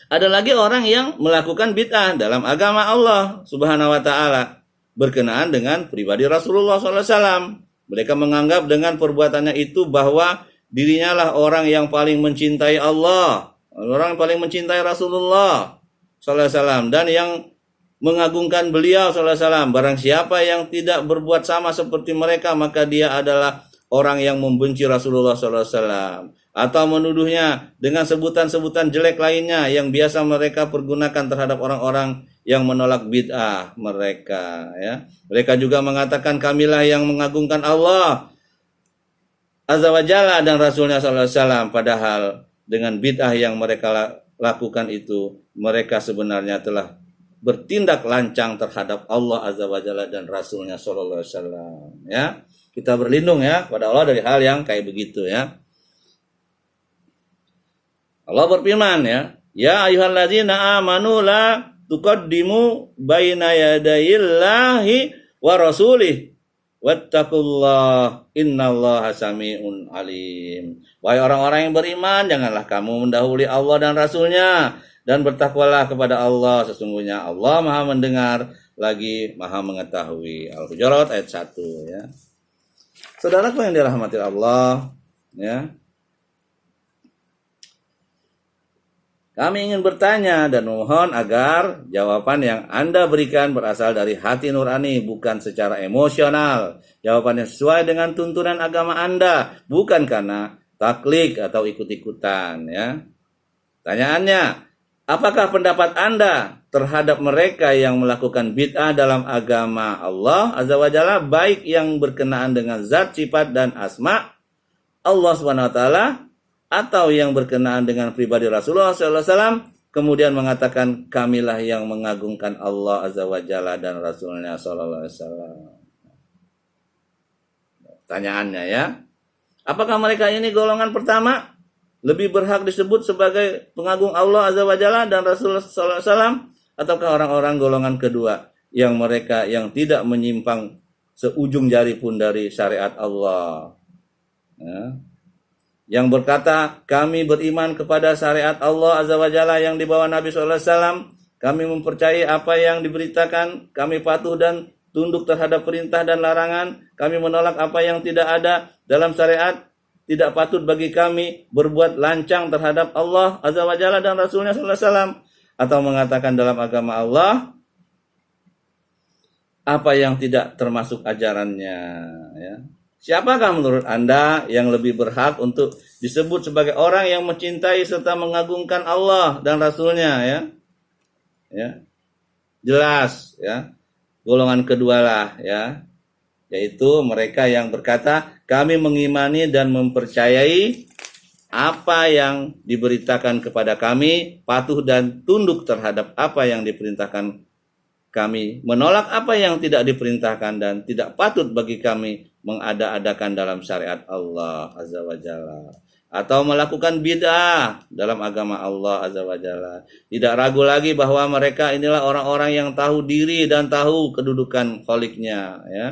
Ada lagi orang yang melakukan bid'ah dalam agama Allah Subhanahu wa taala berkenaan dengan pribadi Rasulullah SAW. Mereka menganggap dengan perbuatannya itu bahwa dirinya lah orang yang paling mencintai Allah, orang yang paling mencintai Rasulullah SAW dan yang mengagungkan beliau SAW. Barang siapa yang tidak berbuat sama seperti mereka maka dia adalah orang yang membenci Rasulullah SAW atau menuduhnya dengan sebutan-sebutan jelek lainnya yang biasa mereka pergunakan terhadap orang-orang yang menolak bid'ah mereka ya. Mereka juga mengatakan kamilah yang mengagungkan Allah Azza wa Jalla dan Rasulnya SAW, padahal dengan bid'ah yang mereka lakukan itu mereka sebenarnya telah bertindak lancang terhadap Allah Azza wa Jalla dan Rasulnya sallallahu alaihi wasallam ya. Kita berlindung ya kepada Allah dari hal yang kayak begitu ya. Allah berfirman ya, ya ayyuhalladzina amanu la tuqaddimu baina yadayillahi wa rasulih wattaqullah innallaha sami'un alim. Wahai orang-orang yang beriman, janganlah kamu mendahului Allah dan Rasulnya dan bertakwalah kepada Allah, sesungguhnya Allah Maha mendengar lagi Maha mengetahui. Al-Hujurat ayat 1 ya. Saudaraku yang dirahmati Allah ya. Kami ingin bertanya dan mohon agar jawaban yang Anda berikan berasal dari hati nurani, bukan secara emosional. Jawaban yang sesuai dengan tuntunan agama Anda, bukan karena taklid atau ikut-ikutan ya. Tanyaannya, apakah pendapat Anda terhadap mereka yang melakukan bid'ah dalam agama Allah Azza wa Jalla, baik yang berkenaan dengan zat, sifat, dan asma Allah Subhanahu wa taala atau yang berkenaan dengan pribadi Rasulullah SAW, kemudian mengatakan kamilah yang mengagungkan Allah Azza wa Jalla dan Rasulnya Sallallahu Alaihi Wasallam. Tanyaannya ya, apakah mereka ini golongan pertama lebih berhak disebut sebagai pengagung Allah Azza wa Jalla dan Rasulullah Sallallahu Alaihi Wasallam, ataukah orang-orang golongan kedua yang mereka yang tidak menyimpang seujung jari pun dari syariat Allah ya, yang berkata kami beriman kepada syariat Allah Azza wa Jalla yang dibawa Nabi SAW, kami mempercayai apa yang diberitakan, kami patuh dan tunduk terhadap perintah dan larangan, kami menolak apa yang tidak ada dalam syariat, tidak patut bagi kami berbuat lancang terhadap Allah Azza wa Jalla dan Rasulnya SAW, atau mengatakan dalam agama Allah apa yang tidak termasuk ajarannya ya. Siapakah menurut Anda yang lebih berhak untuk disebut sebagai orang yang mencintai serta mengagungkan Allah dan Rasulnya ya? Ya. Jelas ya. Golongan kedua lah ya. Yaitu mereka yang berkata, kami mengimani dan mempercayai apa yang diberitakan kepada kami, patuh dan tunduk terhadap apa yang diperintahkan kami, menolak apa yang tidak diperintahkan dan tidak patut bagi kami mengada-adakan dalam syariat Allah Azza wa Jalla atau melakukan bid'ah dalam agama Allah Azza wa Jalla. Tidak ragu lagi bahwa mereka inilah orang-orang yang tahu diri dan tahu kedudukan Khaliknya ya.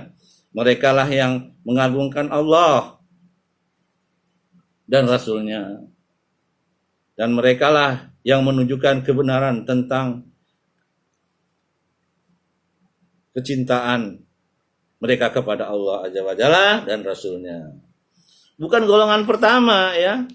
Mereka lah yang mengagungkan Allah dan Rasulnya. dan merekalah yang menunjukkan kebenaran tentang kecintaan mereka kepada Allah Azza wa Jalla dan Rasulnya. Bukan golongan pertama ya.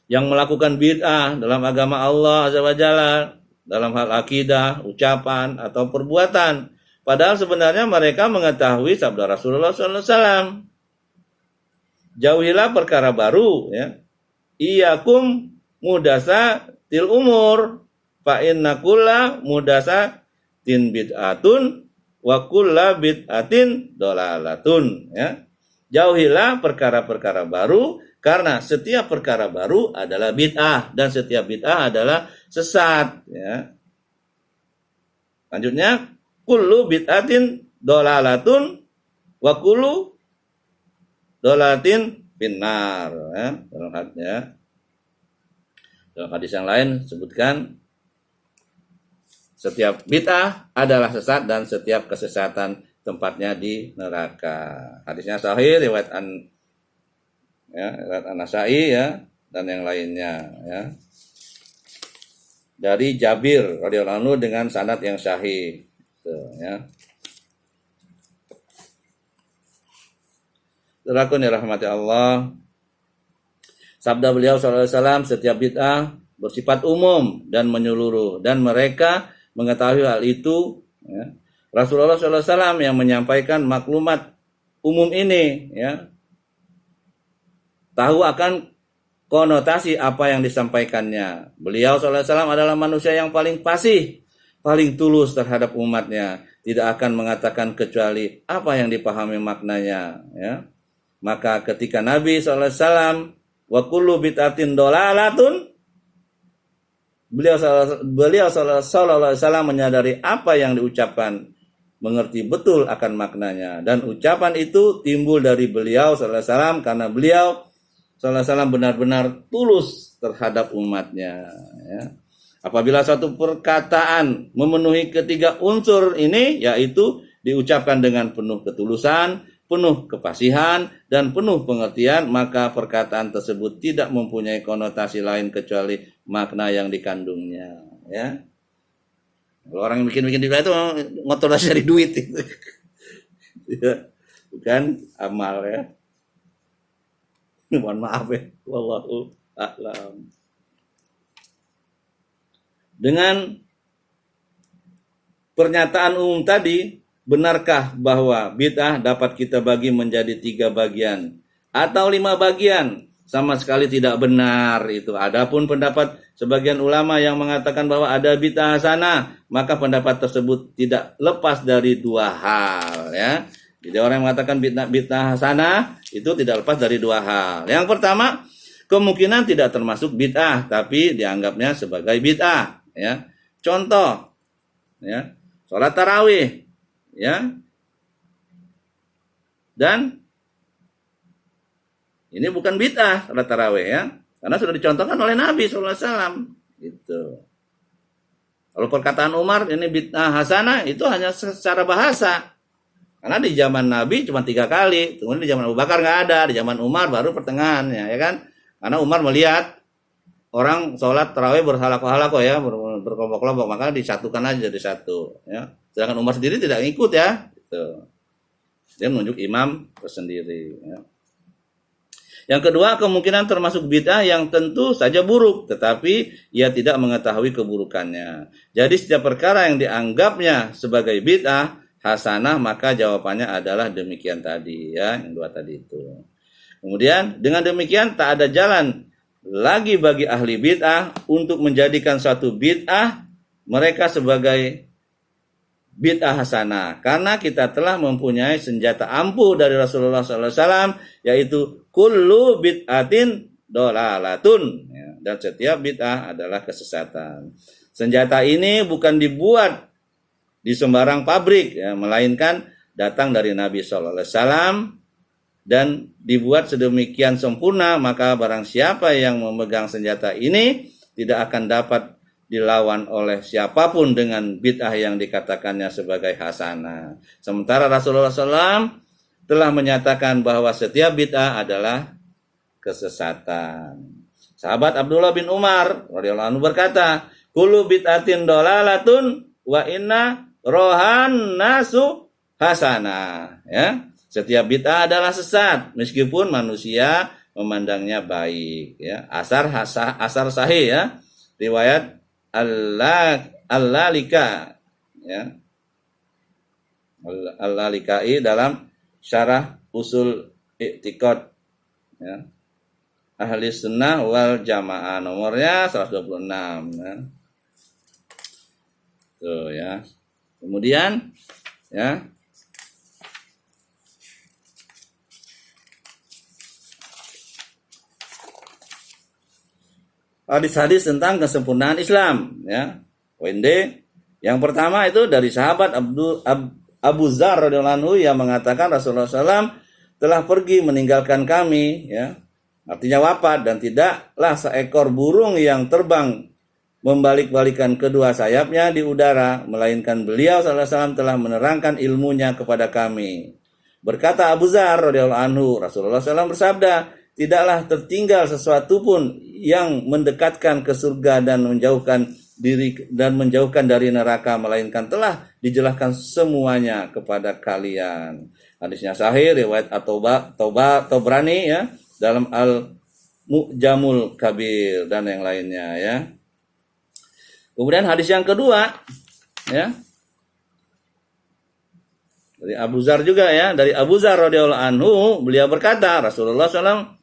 Yang melakukan bid'ah dalam agama Allah Azza wa Jalla, dalam hal akidah, ucapan, atau perbuatan. Padahal sebenarnya mereka mengetahui sabda Rasulullah SAW. Jauhilah perkara baru, ya. Iyakum mudasatil umur, fa inna kulla mudasatin bid'atun wa kulla bid'atin dolalatun, ya. Jauhilah perkara-perkara baru, karena setiap perkara baru adalah bid'ah dan setiap bid'ah adalah sesat, ya. Lanjutnya, kullu bid'atin dolalatun wa kullu dolatin finnar, ya. Dalam hadis yang lain sebutkan setiap bid'ah adalah sesat dan setiap kesesatan tempatnya di neraka. Hadisnya sahih riwayat An-Nasa'i, ya, dan yang lainnya, ya. Dari Jabir radhiyallahu anhu dengan sanad yang sahih. Tuh, ya. Saudaraku yang dirahmati Allah, sabda beliau SAW, setiap bid'ah bersifat umum dan menyeluruh, dan mereka mengetahui hal itu, ya. Rasulullah SAW yang menyampaikan maklumat umum ini, ya, tahu akan konotasi apa yang disampaikannya. Beliau SAW adalah manusia yang paling fasih, paling tulus terhadap umatnya, tidak akan mengatakan kecuali apa yang dipahami maknanya, ya. Maka ketika Nabi SAW wa kullu bid'atin dolalatun, beliau SAW menyadari apa yang diucapkan, mengerti betul akan maknanya, dan ucapan itu timbul dari beliau SAW karena beliau SAW benar-benar tulus terhadap umatnya, ya. Apabila suatu perkataan memenuhi ketiga unsur ini, yaitu diucapkan dengan penuh ketulusan, penuh kefasihan, dan penuh pengertian, maka perkataan tersebut tidak mempunyai konotasi lain kecuali makna yang dikandungnya, ya. Kalau orang yang bikin-bikin itu ngotor dari duit itu. Ya, bukan amal, ya. Mohon maaf, ya. Wallahu a'lam. Dengan pernyataan umum tadi, benarkah bahwa bid'ah dapat kita bagi menjadi 3 bagian atau 5 bagian? Sama sekali tidak benar itu. Adapun pendapat sebagian ulama yang mengatakan bahwa ada bid'ah hasanah, maka pendapat tersebut tidak lepas dari 2 hal, ya. Jadi orang yang mengatakan bid'ah hasanah itu tidak lepas dari 2 hal. Yang pertama, kemungkinan tidak termasuk bid'ah tapi dianggapnya sebagai bid'ah, ya. Contoh, ya, sholat tarawih, ya. Dan ini bukan bid'ah salat tarawih, ya, karena sudah dicontohkan oleh Nabi SAW. Gitu. Kalau perkataan Umar ini bid'ah hasanah, itu hanya secara bahasa. Karena di zaman Nabi cuma 3 kali, kemudian di zaman Abu Bakar nggak ada, di zaman Umar baru pertengahannya, ya kan? Karena Umar melihat orang sholat tarawih berhalaqah-halaqah, ya, berkelompok-kelompok, maka disatukan aja jadi satu, ya. Sedangkan Umar sendiri tidak ngikut, ya. Gitu. Dia menunjuk imam tersendiri, ya. Yang kedua, kemungkinan termasuk bid'ah yang tentu saja buruk, tetapi ia tidak mengetahui keburukannya. Jadi setiap perkara yang dianggapnya sebagai bid'ah hasanah, maka jawabannya adalah demikian tadi, ya, yang 2 tadi itu. Kemudian dengan demikian tak ada jalan lagi bagi ahli bid'ah untuk menjadikan suatu bid'ah mereka sebagai bid'ah hasanah, karena kita telah mempunyai senjata ampuh dari Rasulullah SAW, yaitu kullu bid'atin dolalatun, ya, dan setiap bid'ah adalah kesesatan. Senjata ini bukan dibuat di sembarang pabrik, ya, melainkan datang dari Nabi SAW dan dibuat sedemikian sempurna, maka barang siapa yang memegang senjata ini tidak akan dapat dilawan oleh siapapun dengan bid'ah yang dikatakannya sebagai hasanah. Sementara Rasulullah SAW telah menyatakan bahwa setiap bid'ah adalah kesesatan. Sahabat Abdullah bin Umar radhiyallahu anhu berkata, "Kullu bid'atin dolalatun wa inna rohan nasu hasanah." Ya, setiap bid'ah adalah sesat meskipun manusia memandangnya baik. Ya, asar sahih ya, riwayat Al-Lalika ya, Al-Lalikai dalam syarah usul i'tiqad ya, Ahli Sunnah wal Jamaah, nomornya 126 ya. Tuh ya. Kemudian ya, hadis-hadis tentang kesempurnaan Islam ya. Poin D, yang pertama itu dari sahabat Abu Dzar radhiyallahu anhu yang mengatakan Rasulullah SAW telah pergi meninggalkan kami ya. Artinya wafat, dan tidaklah seekor burung yang terbang membalik-balikan kedua sayapnya di udara, melainkan beliau sallallahu alaihi wasallam telah menerangkan ilmunya kepada kami. Berkata Abu Dzar radhiyallahu anhu, Rasulullah SAW bersabda, tidaklah tertinggal sesuatu pun yang mendekatkan ke surga dan menjauhkan dari neraka, melainkan telah dijelaskan semuanya kepada kalian. Hadisnya sahih riwayat At-Tabrani ya, dalam Al-Mu'jamul Kabir dan yang lainnya ya. Kemudian hadis yang kedua ya, dari Abu Dzar juga ya, dari Abu Dzar radhiyallahu anhu, beliau berkata Rasulullah SAW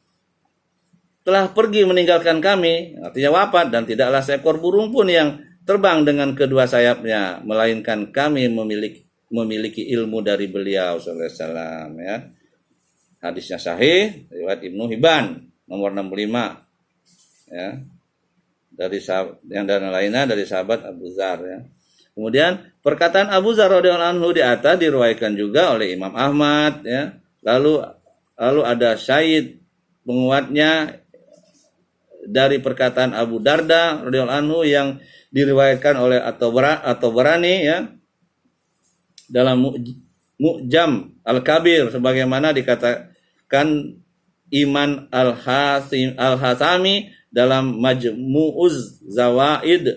telah pergi meninggalkan kami, artinya wafat, dan tidaklah seekor burung pun yang terbang dengan kedua sayapnya, melainkan kami memiliki ilmu dari beliau sallallahu alaihi wasallam ya. Hadisnya sahih riwayat Ibnu Hibban nomor 65 ya, dari yang dan lainnya dari sahabat Abu Dzar ya. Kemudian perkataan Abu Dzar radhiyallahu anhu di atas diriwayatkan juga oleh Imam Ahmad ya. Lalu ada syahid penguatnya dari perkataan Abu Darda radhiyallahu anhu yang diriwayatkan oleh At-Tabrani ya dalam Mu'jam Al-Kabir, sebagaimana dikatakan Iman Al-Hasami dalam Majmu'uz Zawaid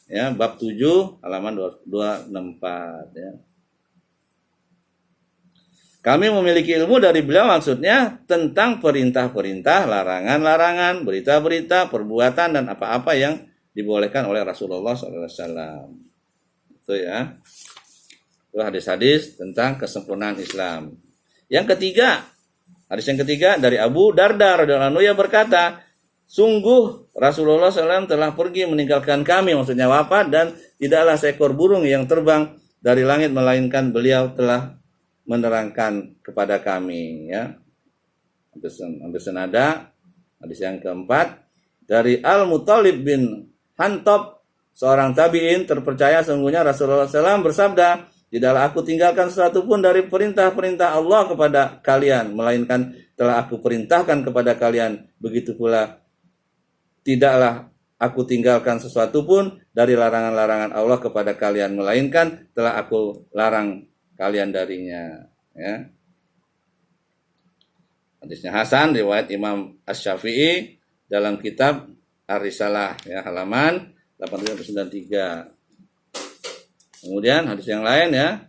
ya, bab 7 halaman 264 ya. Kami memiliki ilmu dari beliau, maksudnya tentang perintah-perintah, larangan-larangan, berita-berita, perbuatan dan apa-apa yang dibolehkan oleh Rasulullah SAW. Itu ya. Itu hadis-hadis tentang kesempurnaan Islam. Yang ketiga, hadis yang ketiga dari Abu Darda radhiyallahu anhu yang berkata, sungguh Rasulullah SAW telah pergi meninggalkan kami, maksudnya wafat, dan tidaklah seekor burung yang terbang dari langit, melainkan beliau telah menerangkan kepada kami ya. Hampir senada. Hadis yang keempat dari Al-Muttalib bin Hantob, seorang tabi'in terpercaya, sungguhnya Rasulullah SAW bersabda, tidaklah aku tinggalkan sesuatu pun dari perintah-perintah Allah kepada kalian, melainkan telah aku perintahkan kepada kalian. Begitu pula tidaklah aku tinggalkan sesuatu pun dari larangan-larangan Allah kepada kalian, melainkan telah aku larang kalian darinya ya. Hadisnya hasan riwayat Imam Asy-Syafi'i dalam kitab Ar-Risalah ya, halaman 893. Kemudian hadis yang lain ya,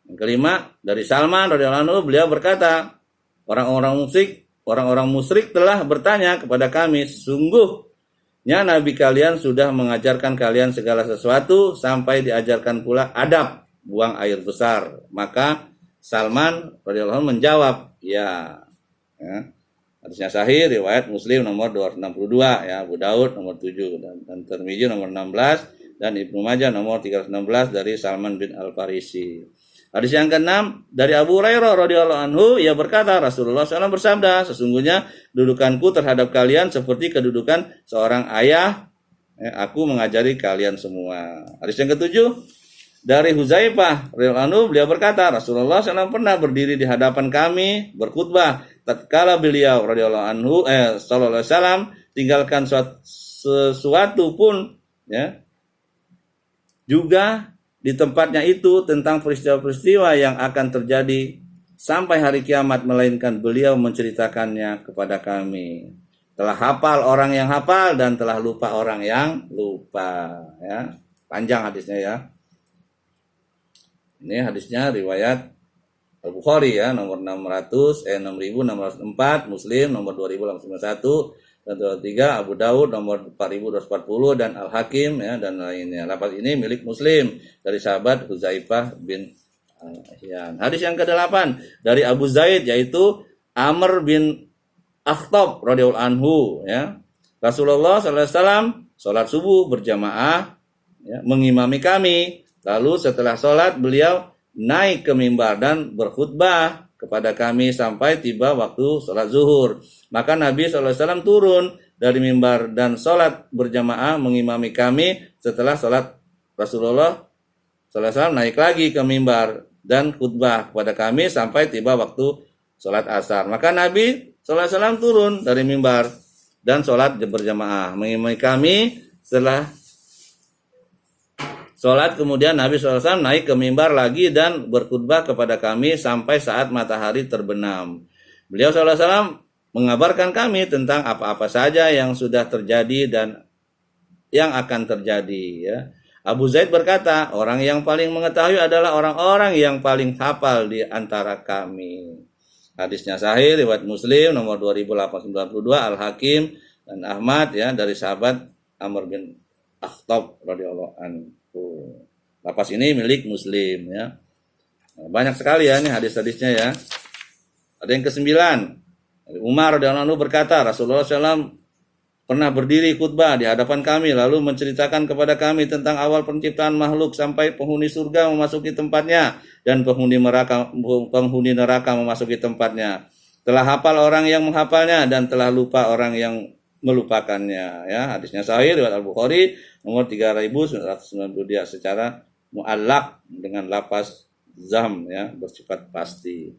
yang kelima dari Salman radhiyallahu anhu, beliau berkata, orang-orang musyrik telah bertanya kepada kami, sungguhnya Nabi kalian sudah mengajarkan kalian segala sesuatu sampai diajarkan pula adab buang air besar. Maka Salman radhiyallahu anhu menjawab, ya. Hadisnya sahih riwayat Muslim nomor 262 ya, Abu Daud nomor 7 dan Tirmidzi nomor 16 dan Ibnu Majah nomor 316 dari Salman bin Al-Farisi. Hadis yang ke-6 dari Abu Hurairah radhiyallahu anhu, ia berkata Rasulullah SAW bersabda, sesungguhnya dudukanku terhadap kalian seperti kedudukan seorang ayah, aku mengajari kalian semua. Hadis yang ke-7 dari Huzaifah radhiyallahu anhu, beliau berkata Rasulullah SAW pernah berdiri di hadapan kami berkhutbah tatkala beliau radhiyallahu anhu sallallahu alaihi wasallam tinggalkan sesuatu pun ya, juga di tempatnya itu tentang peristiwa-peristiwa yang akan terjadi sampai hari kiamat, melainkan beliau menceritakannya kepada kami. Telah hafal orang yang hafal dan telah lupa orang yang lupa, ya. Panjang hadisnya ya. Ini hadisnya riwayat Al-Bukhari ya, nomor 6604, Muslim nomor 2891, dan 23, Abu Daud nomor 4240 dan Al-Hakim ya dan lainnya. Lafaz ini milik Muslim dari sahabat Huzaifah bin Al-Ahyan. Hadis yang ke-8 dari Abu Zaid yaitu Amr bin Akhtab radhiyallahu anhu ya. Rasulullah sallallahu alaihi wasallam salat subuh berjamaah ya, mengimami kami. Lalu setelah salat beliau naik ke mimbar dan berkhutbah kepada kami sampai tiba waktu salat zuhur. Maka Nabi sallallahu alaihi wasallam turun dari mimbar dan salat berjamaah mengimami kami. Setelah salat Rasulullah sallallahu alaihi wasallam naik lagi ke mimbar dan khutbah kepada kami sampai tiba waktu salat asar. Maka Nabi sallallahu alaihi wasallam turun dari mimbar dan salat berjamaah mengimami kami. Setelah salat kemudian Nabi SAW naik ke mimbar lagi dan berkhutbah kepada kami sampai saat matahari terbenam. Beliau SAW mengabarkan kami tentang apa-apa saja yang sudah terjadi dan yang akan terjadi. Ya. Abu Zaid berkata, orang yang paling mengetahui adalah orang-orang yang paling hafal di antara kami. Hadisnya sahih riwayat Muslim nomor 2892, Al-Hakim dan Ahmad ya dari sahabat Amr bin Akhtab radhiyallahu anhu. Lafaz ini milik Muslim ya. Banyak sekali ya ini hadis-hadisnya ya. Ada yang ke-9. Umar radhiyallahu anhu berkata, Rasulullah SAW pernah berdiri khutbah di hadapan kami lalu menceritakan kepada kami tentang awal penciptaan makhluk sampai penghuni surga memasuki tempatnya dan penghuni neraka memasuki tempatnya. Telah hafal orang yang menghafalnya dan telah lupa orang yang melupakannya ya. Hadisnya sahih riwayat Al-Bukhari nomor 3992 secara muallaq dengan lafaz zam ya bersifat pasti.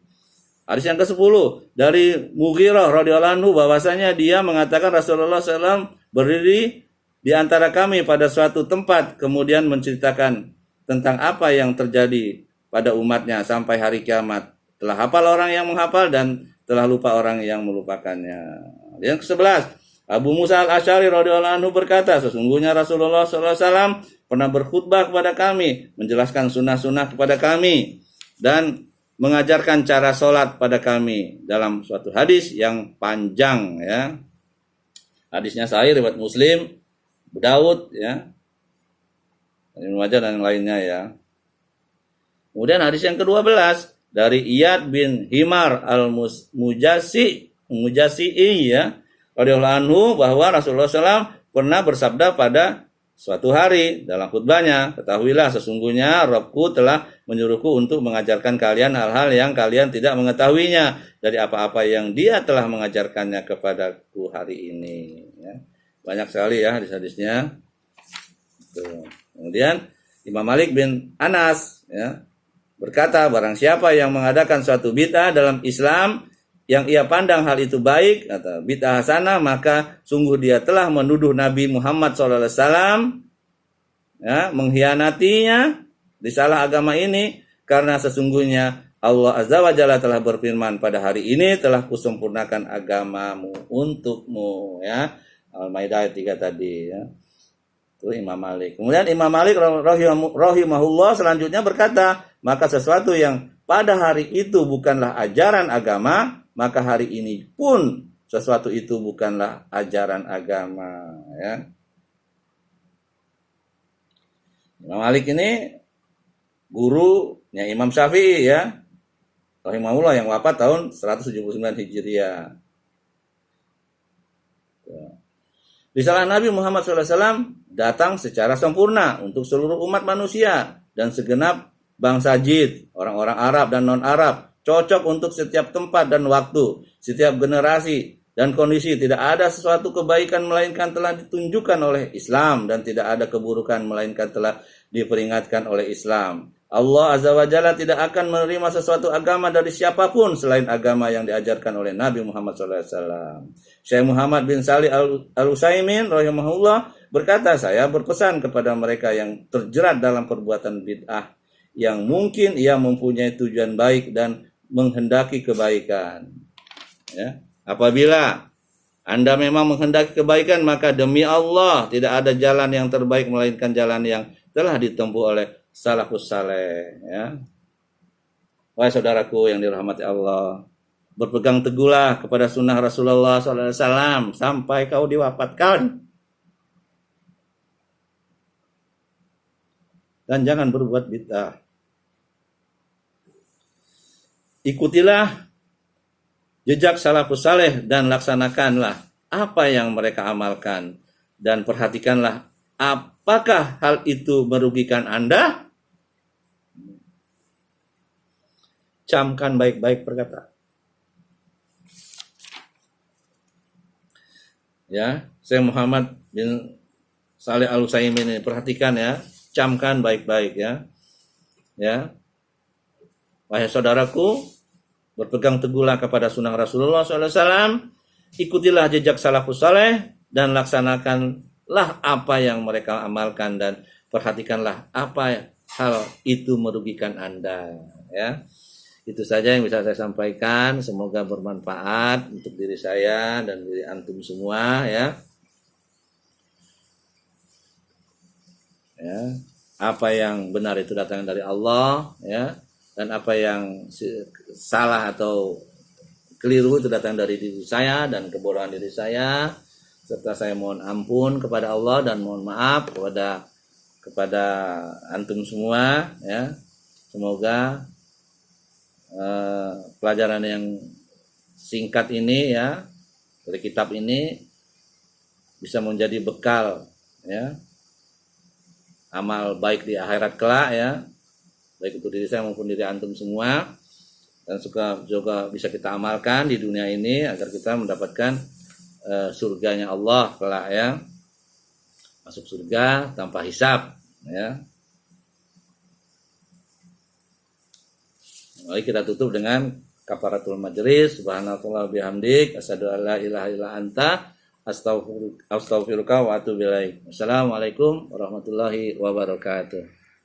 Hadis yang ke-10 dari Mughirah radhiyallahu anhu bahwasanya dia mengatakan Rasulullah SAW berdiri di antara kami pada suatu tempat kemudian menceritakan tentang apa yang terjadi pada umatnya sampai hari kiamat. Telah hafal orang yang menghafal dan telah lupa orang yang melupakannya. Yang ke-11 Abu Musa al-Asy'ari radhiyallahu anhu berkata, sesungguhnya Rasulullah SAW pernah berkhutbah kepada kami, menjelaskan sunnah-sunnah kepada kami, dan mengajarkan cara sholat pada kami dalam suatu hadis yang panjang ya. Hadisnya sahih riwayat Muslim, Abu Daud ya, Ibnu Majah dan lainnya ya. Kemudian hadis yang ke-12 dari Iyad bin Himar al-Mujasi'i ya, radhiyallahu anhu bahwa Rasulullah SAW pernah bersabda pada suatu hari dalam khutbahnya, ketahuilah sesungguhnya Rabbku telah menyuruhku untuk mengajarkan kalian hal-hal yang kalian tidak mengetahuinya dari apa-apa yang dia telah mengajarkannya kepadaku hari ini. Ya. Banyak sekali ya hadis-hadisnya. Kemudian Imam Malik bin Anas ya, berkata, barang siapa yang mengadakan suatu bid'ah dalam Islam yang ia pandang hal itu baik atau bid'ah hasanah, maka sungguh dia telah menuduh Nabi Muhammad SAW ya, mengkhianatinya di salah agama ini, karena sesungguhnya Allah Azza wa Jalla telah berfirman, pada hari ini telah kusempurnakan agamamu untukmu ya. Al-Maidah ayat 3 tadi ya. Itu Imam Malik. Kemudian Imam Malik rahimahullah selanjutnya berkata, maka sesuatu yang pada hari itu bukanlah ajaran agama, maka hari ini pun sesuatu itu bukanlah ajaran agama ya. Imam Malik ini gurunya Imam Syafi'i ya, rahimahullah, yang wafat tahun 179 Hijriah. Risalah Nabi Muhammad SAW datang secara sempurna untuk seluruh umat manusia dan segenap bangsa jin, orang-orang Arab dan non-Arab, cocok untuk setiap tempat dan waktu, setiap generasi dan kondisi. Tidak ada sesuatu kebaikan melainkan telah ditunjukkan oleh Islam, dan tidak ada keburukan melainkan telah diperingatkan oleh Islam. Allah Azza wa Jalla tidak akan menerima sesuatu agama dari siapapun selain agama yang diajarkan oleh Nabi Muhammad SAW. Syekh Muhammad bin Salih Al-Utsaimin rahimahullah berkata, saya berpesan kepada mereka yang terjerat dalam perbuatan bid'ah, yang mungkin ia mempunyai tujuan baik dan menghendaki kebaikan. Ya. Apabila Anda memang menghendaki kebaikan, maka demi Allah tidak ada jalan yang terbaik melainkan jalan yang telah ditempuh oleh salafus saleh, ya. Wahai saudaraku yang dirahmati Allah, berpegang teguhlah kepada sunnah Rasulullah SAW sampai kau diwafatkan, dan jangan berbuat bid'ah. Ikutilah jejak salafus saleh dan laksanakanlah apa yang mereka amalkan, dan perhatikanlah apakah hal itu merugikan Anda. Camkan baik-baik perkataan. Ya, Syekh Muhammad bin Saleh Al-Utsaimin ini, perhatikan ya, camkan baik-baik ya. Ya. Wahai saudaraku, berpegang teguhlah kepada sunnah Rasulullah SAW, ikutilah jejak salafus saleh dan laksanakanlah apa yang mereka amalkan, dan perhatikanlah apa hal itu merugikan Anda, ya. Itu saja yang bisa saya sampaikan, semoga bermanfaat untuk diri saya dan diri antum semua, ya. Ya, apa yang benar itu datang dari Allah, ya. Dan apa yang salah atau keliru itu datang dari diri saya dan kebodohan diri saya, serta saya mohon ampun kepada Allah dan mohon maaf kepada antum semua, ya. Semoga pelajaran yang singkat ini, ya, dari kitab ini bisa menjadi bekal, ya, amal baik di akhirat kelak, ya, baik untuk diri saya maupun diri antum semua, dan juga bisa kita amalkan di dunia ini agar kita mendapatkan surganya Allah kelak, ya, masuk surga tanpa hisab, ya. Mari kita tutup dengan kafaratul majlis. Subhanallah bihamdik, asyhadu an la ilaha illa anta, astaghfiruka wa atubu ilaik. Wassalamualaikum warahmatullahi wabarakatuh.